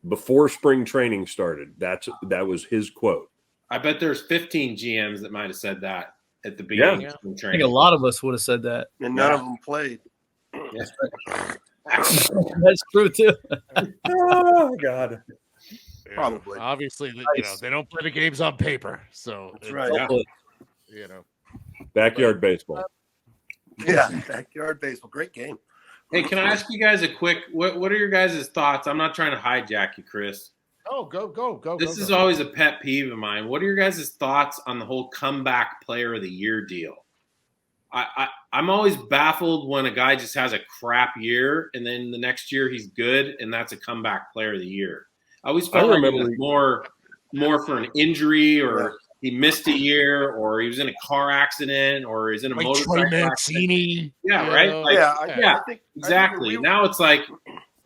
Speaker 4: Before spring training started, that was his quote.
Speaker 3: I bet there's 15 GMs that might have said that at the beginning of spring
Speaker 2: I
Speaker 3: training.
Speaker 2: think a lot of us would have said that.
Speaker 5: And none of them played.
Speaker 2: That's true too.
Speaker 4: Oh God.
Speaker 5: Probably.
Speaker 1: Obviously, they don't play the games on paper, so
Speaker 5: That's right.
Speaker 4: Backyard baseball.
Speaker 5: Yeah, backyard baseball. Great game.
Speaker 3: Hey, can I ask you guys a quick? What are your guys' thoughts? I'm not trying to hijack you, Chris.
Speaker 1: Oh, go.
Speaker 3: This is always a pet peeve of mine. What are your guys' thoughts on the whole comeback player of the year deal? I'm always baffled when a guy just has a crap year and then the next year he's good and that's a comeback player of the year. I always felt like it was more for an injury or he missed a year or he was in a car accident or he's in a motorcycle accident. Yeah, right? Like, I think exactly. Now it's like,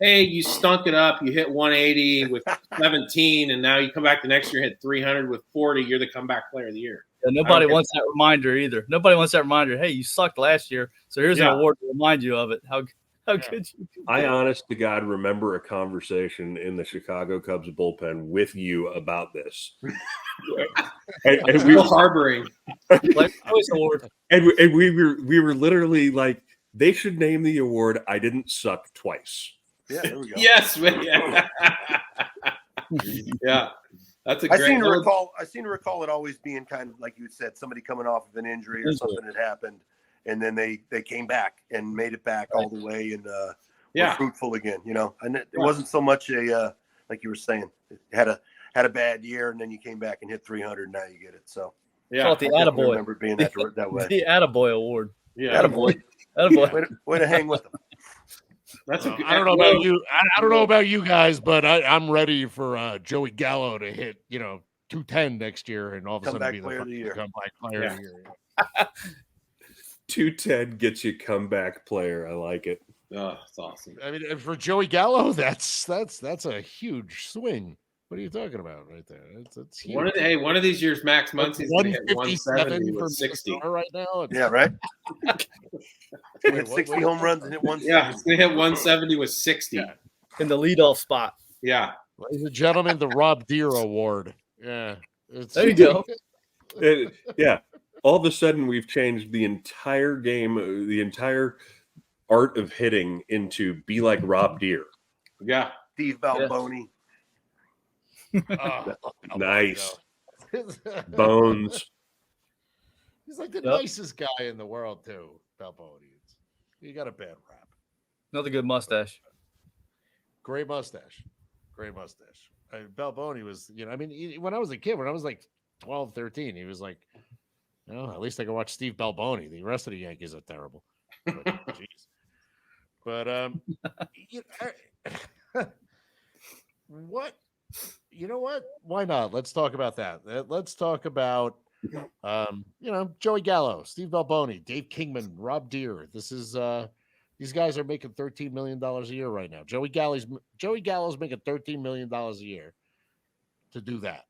Speaker 3: hey, you stunk it up. You hit 180 with 17, and now you come back the next year, hit 300 with 40. You're the comeback player of the year.
Speaker 2: Yeah, nobody wants that reminder either. Nobody wants that reminder. Hey, you sucked last year, so here's an award to remind you of it. How could you?
Speaker 4: I, honest to God, remember a conversation in the Chicago Cubs bullpen with you about this, and we were
Speaker 3: harboring.
Speaker 2: Award.
Speaker 4: And we were literally like, they should name the award "I didn't suck twice."
Speaker 5: Yeah, there we go.
Speaker 3: Yes, yeah. Yeah. That's a great.
Speaker 5: I seem to recall it always being kind of like you said, somebody coming off of an injury or something had happened, and then they came back and made it back all the way and were fruitful again. You know, and it wasn't so much a like you were saying, it had a bad year and then you came back and hit 300. Now you get it. So
Speaker 2: call it the Attaboy.
Speaker 5: Remember being that way.
Speaker 2: The Attaboy award.
Speaker 5: Yeah, Attaboy. Way to hang with them.
Speaker 3: That's
Speaker 1: I don't know about you. I don't know about you guys, but I'm ready for Joey Gallo to hit 210 next year and all of a sudden be the comeback player of the year.
Speaker 4: 210 gets you comeback player. I like it.
Speaker 3: Oh, that's awesome.
Speaker 1: I mean, for Joey Gallo, that's a huge swing. What are you talking about right there? It's huge.
Speaker 3: One of these years, Max Muncy's going to hit 170 with 60
Speaker 1: right now.
Speaker 5: Yeah, right. Hit 60 home runs and hit 170.
Speaker 3: Yeah, he's going to hit 170 with 60
Speaker 2: in the leadoff spot.
Speaker 3: Yeah,
Speaker 1: ladies and gentlemen, the Rob Deere Award. Yeah,
Speaker 2: there you go.
Speaker 4: Yeah, all of a sudden we've changed the entire game, the entire art of hitting into be like Rob Deere.
Speaker 3: Yeah,
Speaker 5: Steve Balboni.
Speaker 4: Nice. Bones.
Speaker 1: He's like the nicest guy in the world too, Balboni. He got a bad rap.
Speaker 2: Another good mustache.
Speaker 1: Great mustache. Balboni was, when I was a kid, when I was like 12, 13, he was like, at least I can watch Steve Balboni. The rest of the Yankees are terrible. But what? You know what? Why not? Let's talk about that. Let's talk about, Joey Gallo, Steve Balboni, Dave Kingman, Rob Deere. This is these guys are making $13 million a year right now. Joey Gallo's making $13 million a year to do that.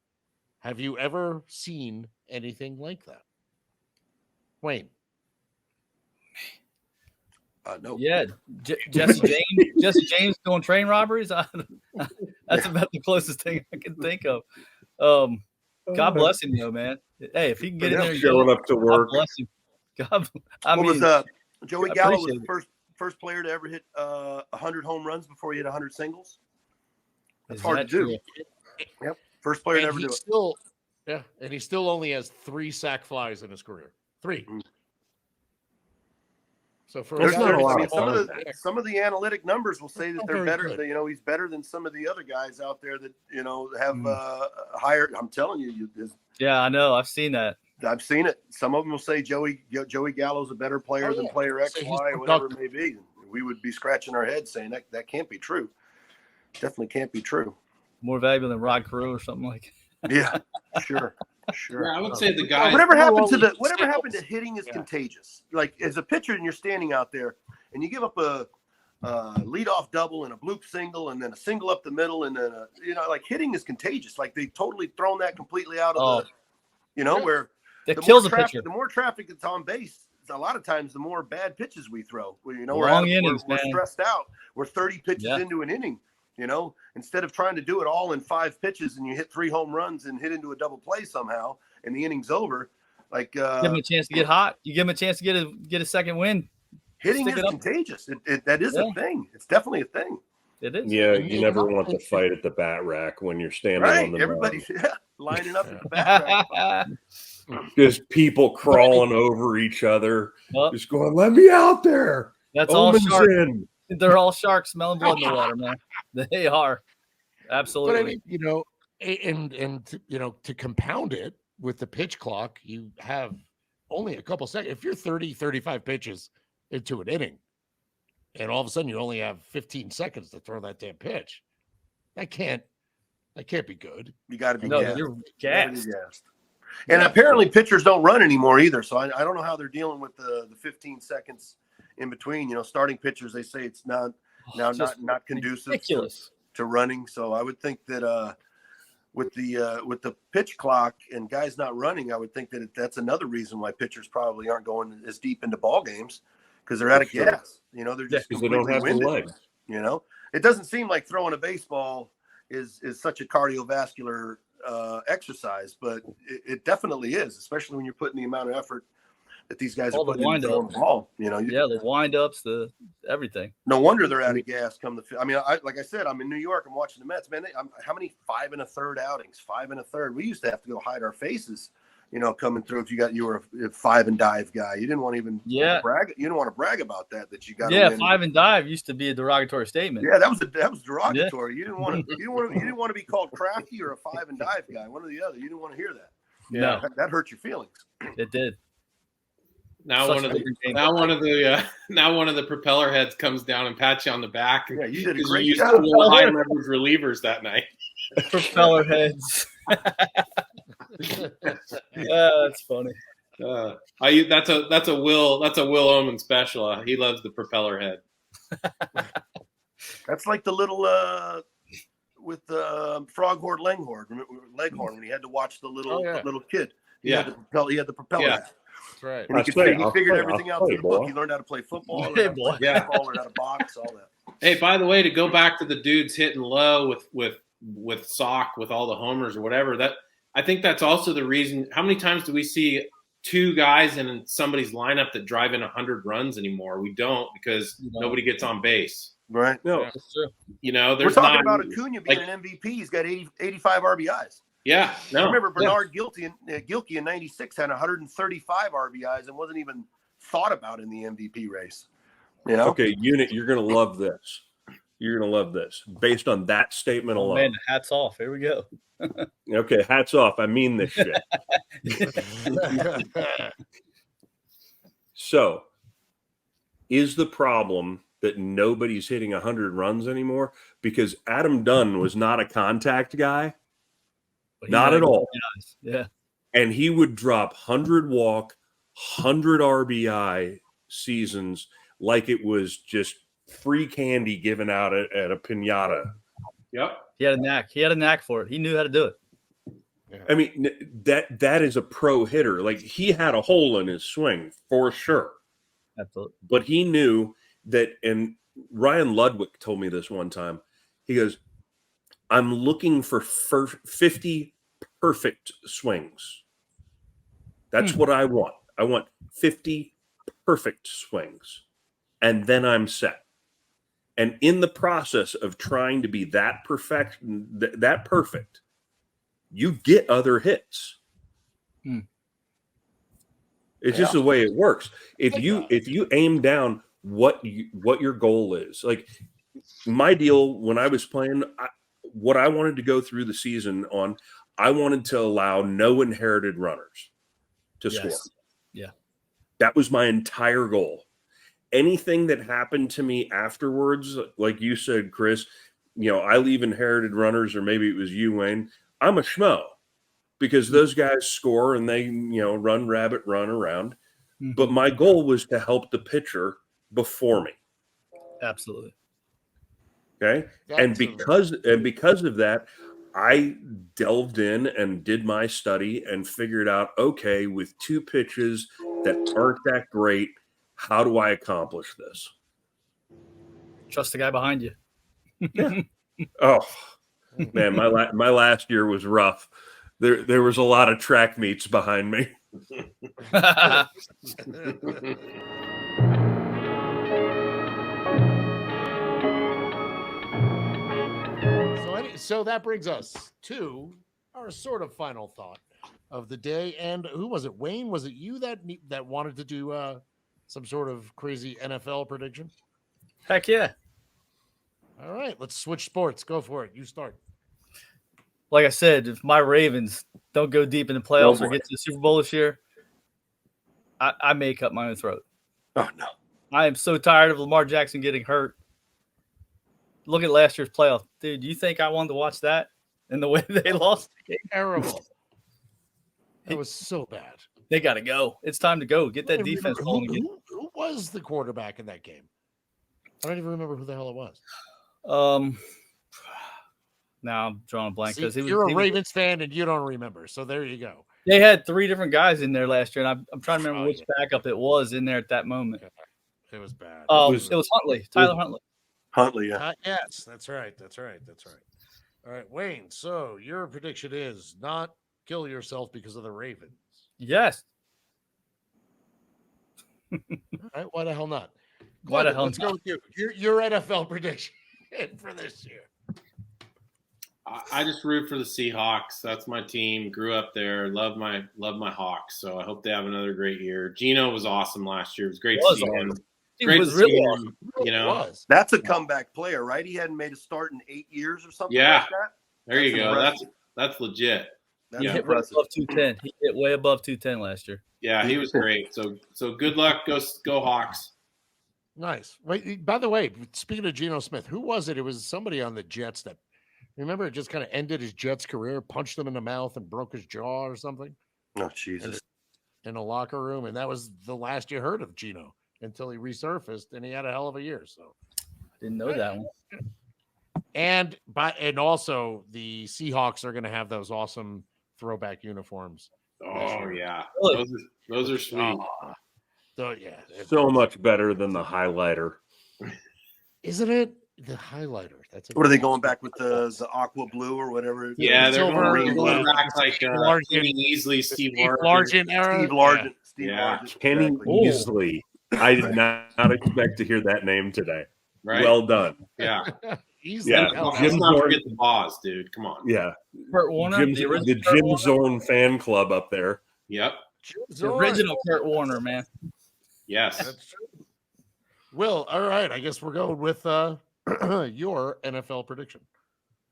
Speaker 1: Have you ever seen anything like that, Wayne?
Speaker 5: No.
Speaker 2: Yeah, Jesse James doing train robberies. That's about the closest thing I can think of. God bless him, though, man. Hey, if he can get in there, and
Speaker 4: showing up to work.
Speaker 2: God bless him.
Speaker 5: Joey Gallo was the first player to ever hit 100 home runs before he hit 100 singles. That's hard to do. Yep, first player to ever do it.
Speaker 1: Yeah, and he still only has 3 sack flies in his career. 3.
Speaker 5: Mm-hmm.
Speaker 1: So for
Speaker 5: some of the analytic numbers will say that they're better. He's better than some of the other guys out there that have higher. I'm telling you,
Speaker 2: yeah, I know. I've seen that.
Speaker 5: I've seen it. Some of them will say Joey Gallo's a better player than player X, Y, or whatever it may be. We would be scratching our heads saying that can't be true. Definitely can't be true.
Speaker 2: More valuable than Rod Carew or something like that.
Speaker 5: Yeah, sure.
Speaker 3: Yeah, I would say the guy.
Speaker 5: Whatever happened to hitting is contagious. Like as a pitcher, and you're standing out there, and you give up a leadoff double and a bloop single, and then a single up the middle, and then like hitting is contagious. Like they've totally thrown that completely out of where
Speaker 2: it kills a pitcher.
Speaker 5: The more traffic that's on base, a lot of times the more bad pitches we throw. We're stressed out. We're 30 pitches into an inning. Instead of trying to do it all in 5 pitches and you hit 3 home runs and hit into a double play somehow and the inning's over, like
Speaker 2: give him a chance to get hot. You give him a chance to get a second win.
Speaker 5: Hitting is contagious. That is a thing. It's definitely a thing.
Speaker 2: It is.
Speaker 4: Yeah, you never want to fight at the bat rack when you're standing on the
Speaker 5: everybody's lining up at the bat rack.
Speaker 4: Just people crawling over each other, just going, "Let me out there."
Speaker 2: That's all shark. They're all sharks smelling blood in the water, man. They are. Absolutely.
Speaker 1: But I mean, to compound it with the pitch clock, you have only a couple seconds. If you're 30, 35 pitches into an inning, and all of a sudden you only have 15 seconds to throw that damn pitch, that can't be good.
Speaker 5: You got to be
Speaker 2: No,
Speaker 5: gassed.
Speaker 2: you're
Speaker 5: You gotta be
Speaker 2: gassed.
Speaker 5: gassed. And apparently pitchers don't run anymore either. So I don't know how they're dealing with the 15 seconds in between. Starting pitchers, they say it's not not conducive to running. So I would think that with the pitch clock and guys not running, I would think that that's another reason why pitchers probably aren't going as deep into ball games, because they're out of gas. They're just
Speaker 4: because they don't have the
Speaker 5: winded.
Speaker 4: legs.
Speaker 5: It doesn't seem like throwing a baseball is such a cardiovascular exercise, but it definitely is, especially when you're putting the amount of effort that these guys are putting into throwing the ball.
Speaker 2: The wind-ups, the everything.
Speaker 5: No wonder they're out of gas come the. I mean, like I said, I'm in New York. I'm watching the Mets. Man, how many 5 1/3 outings? 5 1/3. We used to have to go hide our faces, coming through. If you were a 5 and dive guy, you didn't want to even brag. You didn't want to brag about that you got.
Speaker 2: Yeah, 5 and dive used to be a derogatory statement.
Speaker 5: Yeah, that was derogatory. Yeah. You didn't want to be called crafty or a 5 and dive guy. One or the other. You didn't want to hear that.
Speaker 2: Yeah,
Speaker 5: that hurt your feelings.
Speaker 2: It did.
Speaker 3: Now one of the propeller heads comes down and pats you on the back.
Speaker 5: Yeah, you did a great
Speaker 3: you used
Speaker 5: job.
Speaker 3: to wear high leverage relievers that night.
Speaker 2: Propeller heads. That's funny.
Speaker 3: That's a Will Ohman special. He loves the propeller head.
Speaker 5: That's like the little with the Froghorn Leghorn when he had to watch the little kid. He had the propeller head.
Speaker 1: That's right.
Speaker 5: And he figured everything out through the book. He learned how to play football, learned how to box, all that.
Speaker 3: Hey, by the way, to go back to the dudes hitting low with Sock, with all the homers or whatever, that I think that's also the reason. How many times do we see two guys in somebody's lineup that drive in 100 runs anymore? We don't, because nobody gets on base.
Speaker 5: Right.
Speaker 4: No,
Speaker 2: That's true.
Speaker 3: There's
Speaker 5: we're talking about Acuna being an MVP. He's got 85 RBIs.
Speaker 3: Yeah. No.
Speaker 5: I remember Bernard Gilkey in '96 had 135 RBIs and wasn't even thought about in the MVP race.
Speaker 4: Okay, Unit, you're going to love this. You're going to love this. Based on that statement alone.
Speaker 2: Man, hats off. Here we go.
Speaker 4: Okay, hats off. I mean this shit. So, is the problem that nobody's hitting 100 runs anymore? Because Adam Dunn was not a contact guy. Not at all.
Speaker 2: Yeah.
Speaker 4: And he would drop 100 walk, 100 RBI seasons like it was just free candy given out at a piñata.
Speaker 3: Yep.
Speaker 2: He had a knack. He had a knack for it. He knew how to do it.
Speaker 1: Yeah.
Speaker 4: I mean, that is a pro hitter. Like, he had a hole in his swing for sure.
Speaker 2: Absolutely.
Speaker 4: But he knew that, and Ryan Ludwig told me this one time. He goes, I'm looking for 50 perfect swings. That's what I want. I want 50 perfect swings. And then I'm set. And in the process of trying to be that perfect, you get other hits. It's just the way it works. If you aim down what your goal is, like my deal when I was playing, what I wanted to go through the season on, I wanted to allow no inherited runners to score.
Speaker 2: Yeah.
Speaker 4: That was my entire goal. Anything that happened to me afterwards, like you said, Chris, I leave inherited runners, or maybe it was you, Wayne, I'm a schmo, because those guys score and they, run rabbit, run around. Mm-hmm. But my goal was to help the pitcher before me.
Speaker 2: Absolutely.
Speaker 4: Okay. And because of that, I delved in and did my study and figured out, okay, with two pitches that aren't that great, how do I accomplish this?
Speaker 2: Trust the guy behind you.
Speaker 4: Yeah. Oh, man, my last year was rough. There was a lot of track meets behind me.
Speaker 1: So that brings us to our sort of final thought of the day. And who was it? Wayne, was it you that wanted to do some sort of crazy NFL prediction?
Speaker 2: Heck yeah.
Speaker 1: All right, let's switch sports. Go for it. You start.
Speaker 2: Like I said, if my Ravens don't go deep in the playoffs or get to the Super Bowl this year, I may cut my own throat.
Speaker 5: Oh no.
Speaker 2: I am so tired of Lamar Jackson getting hurt. Look at last year's playoff. Dude, you think I wanted to watch that and the way they lost?
Speaker 1: Terrible. It was so bad.
Speaker 2: They got to go. It's time to go. Get that defense going again.
Speaker 1: Who was the quarterback in that game? I don't even remember who the hell it was.
Speaker 2: Now I'm drawing a blank because
Speaker 1: you're a Ravens fan and you don't remember. So there you go.
Speaker 2: They had 3 different guys in there last year, and I'm trying to remember which backup it was in there at that moment.
Speaker 1: It was bad.
Speaker 2: It was Huntley, Tyler Huntley.
Speaker 5: Huntley, yeah.
Speaker 1: Yes, that's right. All right, Wayne. So your prediction is not kill yourself because of the Ravens.
Speaker 2: Yes.
Speaker 1: All right, why the hell not?
Speaker 2: Why the hell
Speaker 1: let's
Speaker 2: not?
Speaker 1: go with you. Your NFL prediction for this year.
Speaker 3: I just root for the Seahawks. That's my team. Grew up there. Love my Hawks. So I hope they have another great year. Gino was awesome last year. It was great to see him. Great
Speaker 2: was
Speaker 3: to
Speaker 2: really
Speaker 3: see
Speaker 2: awesome.
Speaker 3: him, you know.
Speaker 5: That's a comeback player, right? He hadn't made a start in 8 years or something
Speaker 3: Yeah.
Speaker 5: like that.
Speaker 3: There you
Speaker 5: That's
Speaker 3: go.
Speaker 5: impressive.
Speaker 3: That's legit.
Speaker 5: That's
Speaker 2: He hit way
Speaker 5: impressive.
Speaker 2: above 210. He hit way above 210 last year.
Speaker 3: Yeah, he was great. So good luck. Go Hawks.
Speaker 1: Nice. Wait, by the way, speaking of Geno Smith, who was it? It was somebody on the Jets that, remember, it just kind of ended his Jets career, punched him in the mouth and broke his jaw or something
Speaker 5: Oh, Jesus.
Speaker 1: in a locker room. And that was the last you heard of Geno until he resurfaced, and he had a hell of a year. So
Speaker 2: Didn't know that one.
Speaker 1: And also the Seahawks are going to have those awesome throwback uniforms.
Speaker 3: Oh yeah,
Speaker 2: Really?
Speaker 3: those are sweet.
Speaker 1: So yeah,
Speaker 4: So much better than the highlighter.
Speaker 1: isn't it? The highlighter. That's
Speaker 5: What are they going back with the aqua blue or whatever?
Speaker 3: Yeah, they're
Speaker 1: Silver,
Speaker 3: going back like
Speaker 1: Largent.
Speaker 3: Kenny Easley, Steve Largent.
Speaker 1: Largent era.
Speaker 5: Steve Largent.
Speaker 1: Yeah.
Speaker 5: Steve
Speaker 3: Yeah.
Speaker 5: Largent.
Speaker 4: Kenny
Speaker 5: exactly.
Speaker 4: Easley. I did not expect to hear that name today.
Speaker 3: Right?
Speaker 4: Well done.
Speaker 3: Yeah.
Speaker 1: Easily.
Speaker 4: Yeah.
Speaker 1: Hell,
Speaker 3: Let's
Speaker 4: Jim
Speaker 3: not
Speaker 4: Zorn-
Speaker 3: forget the boss, dude. Come on.
Speaker 4: Yeah.
Speaker 2: Kurt Warner,
Speaker 4: The
Speaker 2: original
Speaker 4: Jim
Speaker 2: Kurt Warner.
Speaker 4: Zone fan club up there.
Speaker 3: Yep.
Speaker 2: The original Kurt Warner, man.
Speaker 3: Yes.
Speaker 1: That's true. Will, all right. I guess we're going with your NFL prediction.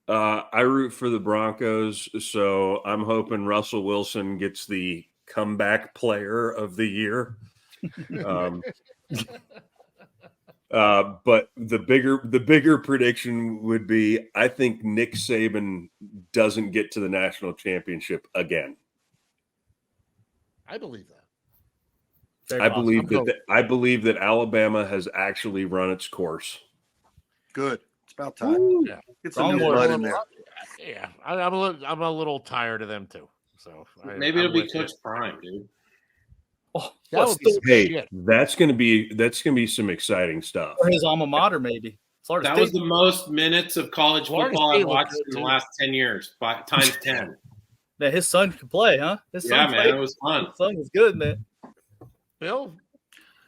Speaker 4: I root for the Broncos, so I'm hoping Russell Wilson gets the comeback player of the year. But the bigger prediction would be, I think Nick Saban doesn't get to the national championship again.
Speaker 1: I believe that.
Speaker 2: Very
Speaker 4: I
Speaker 2: possible.
Speaker 4: believe that Alabama has actually run its course.
Speaker 5: Good. It's about time.
Speaker 1: Yeah.
Speaker 5: Get some new
Speaker 2: Wrong
Speaker 5: blood
Speaker 2: word.
Speaker 5: in there.
Speaker 1: Yeah, I'm a little tired of them too. So
Speaker 3: Maybe
Speaker 1: I'm
Speaker 3: it'll be
Speaker 1: with you.
Speaker 3: Coach Prime, dude.
Speaker 2: Oh,
Speaker 1: That
Speaker 2: what,
Speaker 1: would be
Speaker 2: still
Speaker 4: Hey,
Speaker 1: shit.
Speaker 4: that's gonna be some exciting stuff.
Speaker 2: for his alma mater, maybe. Florida
Speaker 3: That
Speaker 2: State.
Speaker 3: was the most minutes of college
Speaker 1: Florida
Speaker 3: football
Speaker 1: State
Speaker 3: I've
Speaker 1: looked
Speaker 3: watched
Speaker 1: good,
Speaker 3: in the
Speaker 1: too.
Speaker 3: last 10 years, times 10.
Speaker 2: That his son could play, huh? His son
Speaker 3: Yeah, man,
Speaker 2: played.
Speaker 3: it was fun.
Speaker 2: His son was good, man.
Speaker 1: Bill,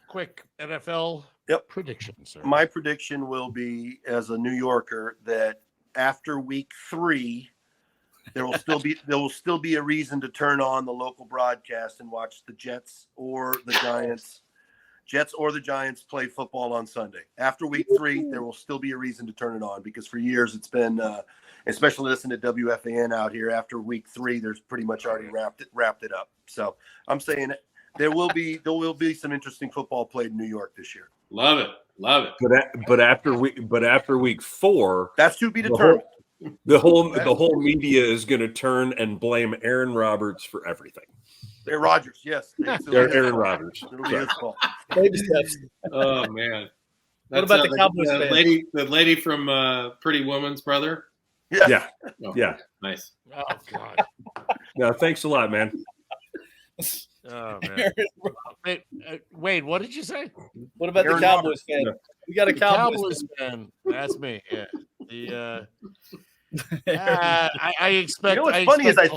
Speaker 1: quick NFL prediction, sir.
Speaker 5: My prediction will be, as a New Yorker, that after week 3, there will still be a reason to turn on the local broadcast and watch the Jets or the Giants play football on Sunday. After week 3, there will still be a reason to turn it on, because for years it's been, especially listening to WFAN out here, after week 3, there's pretty much already wrapped it up. So I'm saying there will be some interesting football played in New York this year.
Speaker 3: Love it.
Speaker 4: But after week 4,
Speaker 5: That's to be determined.
Speaker 4: the whole media is going to turn and blame Aaron Roberts for everything.
Speaker 5: Aaron Rodgers, yes.
Speaker 4: Aaron Rodgers.
Speaker 5: It'll be his fault.
Speaker 2: Baby steps.
Speaker 3: Oh, man.
Speaker 2: What about the Cowboys
Speaker 3: the
Speaker 2: fan?
Speaker 3: lady from Pretty Woman's brother?
Speaker 5: Yes.
Speaker 4: Yeah.
Speaker 3: Oh,
Speaker 4: Yeah.
Speaker 3: Nice.
Speaker 1: Oh God.
Speaker 4: No, thanks a lot, man.
Speaker 1: Oh man. Wait, what did you say?
Speaker 2: What about
Speaker 5: Aaron
Speaker 2: the Cowboys fan?
Speaker 4: Yeah.
Speaker 2: We got a
Speaker 1: The
Speaker 2: Cowboys
Speaker 1: fan. That's me. Yeah. The
Speaker 2: fan.
Speaker 1: I expect.
Speaker 5: You know what's funny is I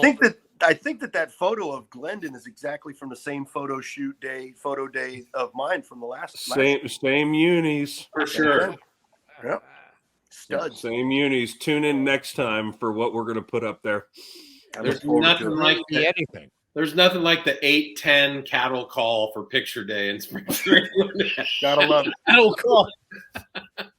Speaker 5: think that photo of Glendon is exactly from the same photo day of mine from the last
Speaker 4: Same unis.
Speaker 3: For sure.
Speaker 5: Yep. Studs.
Speaker 4: Same unis. Tune in next time for what we're going to put up there.
Speaker 5: I
Speaker 3: There's
Speaker 5: look forward to
Speaker 3: nothing
Speaker 5: it.
Speaker 3: like
Speaker 1: be anything.
Speaker 3: There's nothing like the 8:10 cattle call for picture day in spring training.
Speaker 5: Gotta love it.
Speaker 2: Oh, call.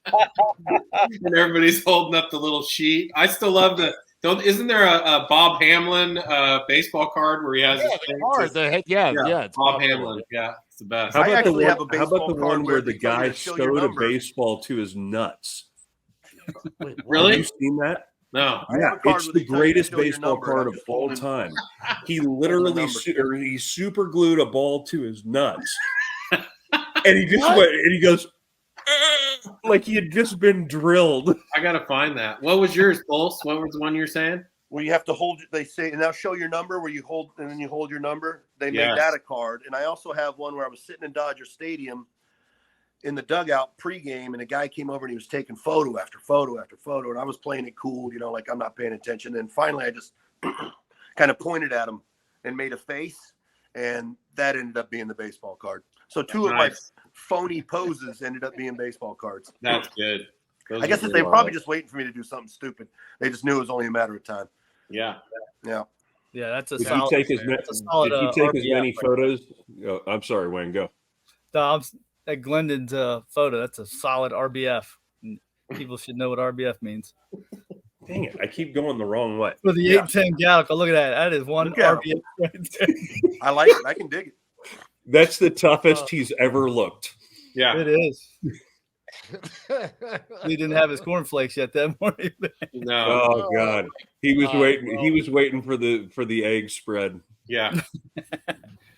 Speaker 3: And everybody's holding up the little sheet. I still love Isn't there a Bob Hamlin baseball card where he has his thing?
Speaker 1: It's
Speaker 3: Bob Hamlin. Yeah, it's the best.
Speaker 4: How
Speaker 5: I
Speaker 4: about the
Speaker 5: actually
Speaker 4: one,
Speaker 5: have a
Speaker 4: how about the
Speaker 5: baseball card
Speaker 4: one where
Speaker 5: where
Speaker 4: the
Speaker 5: they tell you
Speaker 4: guy
Speaker 5: to show your
Speaker 4: sewed a
Speaker 5: number.
Speaker 4: baseball to his nuts?
Speaker 1: Wait,
Speaker 3: Really?
Speaker 4: Have you seen that?
Speaker 3: No.
Speaker 5: I have
Speaker 4: Yeah,
Speaker 5: a card
Speaker 4: it's
Speaker 5: where
Speaker 4: the
Speaker 5: they tell you to
Speaker 4: greatest
Speaker 5: show your
Speaker 4: baseball
Speaker 5: number, and
Speaker 4: card
Speaker 5: I'm
Speaker 4: of
Speaker 5: just
Speaker 4: all
Speaker 5: holding-
Speaker 4: time. He literally he super glued a ball to his nuts, and he just went and he goes like he had just been drilled.
Speaker 3: I gotta find that. What was yours, Pulse? What was the one you're saying?
Speaker 5: Where you have to hold, they say, and now show your number where you hold, and then you hold your number. They
Speaker 3: Yes.
Speaker 5: made that a card. And I also have one where I was sitting in Dodger Stadium in the dugout pregame, and a guy came over and he was taking photo after photo after photo. And I was playing it cool, like I'm not paying attention. And finally I just kind of pointed at him and made a face, and that ended up being the baseball card. So two of my phony poses ended up being baseball cards.
Speaker 3: That's good.
Speaker 5: I guess they were probably just waiting for me to do something stupid. They just knew it was only a matter of time.
Speaker 3: Yeah.
Speaker 5: Yeah.
Speaker 2: Yeah, that's a
Speaker 4: Did
Speaker 2: solid.
Speaker 4: he take as
Speaker 2: That's a solid,
Speaker 4: did he take as
Speaker 2: RBF
Speaker 4: many
Speaker 2: right
Speaker 4: photos? Oh, I'm sorry, Wayne. Go.
Speaker 2: That Glendon's photo. That's a solid RBF. And people should know what RBF means.
Speaker 4: Dang it! I keep going the wrong way.
Speaker 2: For the 810 Gallica, look at that. That is one
Speaker 5: Look at
Speaker 2: RBF right there.
Speaker 5: I like it. I can dig it.
Speaker 4: That's the toughest he's ever looked.
Speaker 3: Yeah.
Speaker 2: It is. He didn't have his cornflakes yet that morning.
Speaker 3: No.
Speaker 4: Oh God, he was waiting. He was waiting for the egg spread.
Speaker 3: Yeah.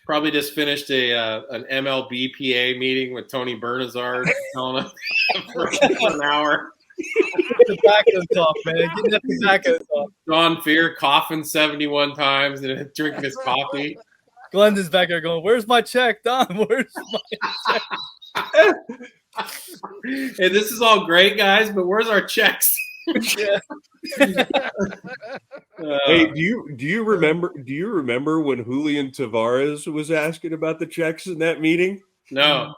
Speaker 3: Probably just finished an MLBPA meeting with Tony Bernazard telling us for an hour.
Speaker 2: Tobacco talk, man. Getting that tobacco talk.
Speaker 3: John Fear coughing 71 times and drinking his coffee.
Speaker 2: Glendon's back there going, "Where's my check, Don? Where's my check?"
Speaker 3: Hey, this is all great, guys, but where's our checks?
Speaker 2: Yeah.
Speaker 4: Hey, do you remember when Julian Tavares was asking about the checks in that meeting?
Speaker 3: No.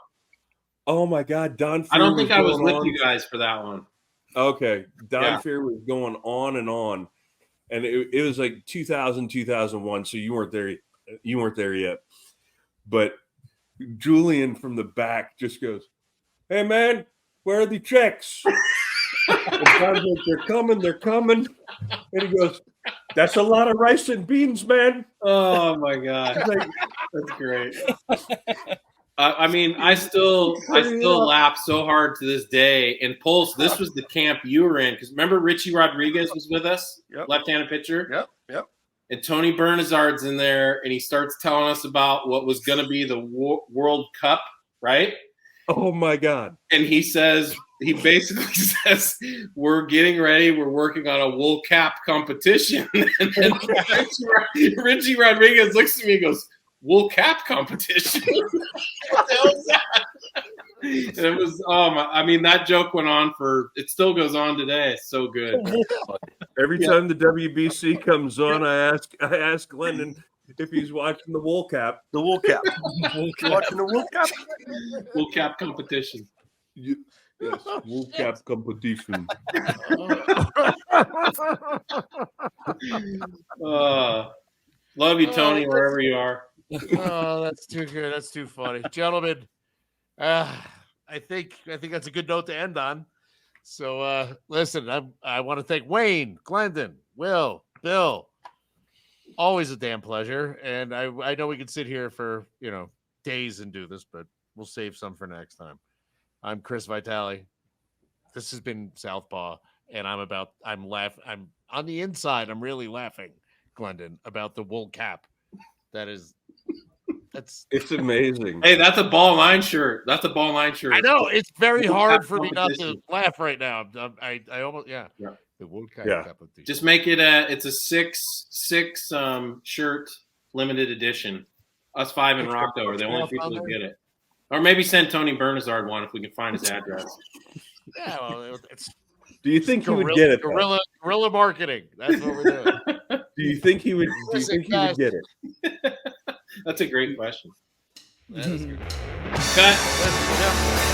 Speaker 4: Oh my God, Don Fear
Speaker 3: I don't think I was with
Speaker 4: on.
Speaker 3: you guys for that one.
Speaker 4: Okay, Don
Speaker 3: Yeah.
Speaker 4: Fear was going on, and it was like 2000, 2001. So you weren't there. You weren't there yet. But Julian from the back just goes, "Hey man, where are the checks?" And Don's like, they're coming. And he goes, "That's a lot of rice and beans, man."
Speaker 3: Oh my God, that's great. I mean, I still laugh so hard to this day. And Pulse, this was the camp you were in, because remember Richie Rodriguez was with us, left-handed pitcher.
Speaker 5: Yep.
Speaker 3: And Tony Bernazard's in there, and he starts telling us about what was going to be the World Cup, right?
Speaker 4: Oh my God!
Speaker 3: And he basically says, "We're getting ready. We're working on a wool cap competition." And then Richie Rodriguez looks at me and goes, "Wool cap competition? What the hell is that?" And it was, I mean, that joke went on it still goes on today. It's so good.
Speaker 4: Every time the WBC comes on, I ask Glendon if he's watching the wool cap.
Speaker 5: The wool cap. Watching the wool cap.
Speaker 3: Wool cap competition.
Speaker 4: Yes, wool cap competition.
Speaker 3: Love you, Tony, wherever you are.
Speaker 1: Oh, that's too good. That's too funny, gentlemen. I think that's a good note to end on. So listen, I want to thank Wayne, Glendon, Will, Bill. Always a damn pleasure. And I know we could sit here for days and do this, but we'll save some for next time. I'm Chris Vitali. This has been Southpaw, and I'm on the inside. I'm really laughing, Glendon, about the wool cap.
Speaker 4: It's amazing.
Speaker 3: Hey, that's a ball line shirt. That's a ball line shirt.
Speaker 1: I know it's very hard for me not to laugh right now. I almost the wool cap competition.
Speaker 3: Just make it it's a six shirt limited edition. Us five in Rockdale are the only people who get it. Or maybe send Tony Bernazard one if we can find his address.
Speaker 1: Yeah, well, it's.
Speaker 4: Do you think he would get it?
Speaker 1: Guerrilla marketing. That's what we're doing.
Speaker 4: Do you think he would? Do you think he would get it?
Speaker 3: That's a great question.
Speaker 1: That is good.
Speaker 3: Cut.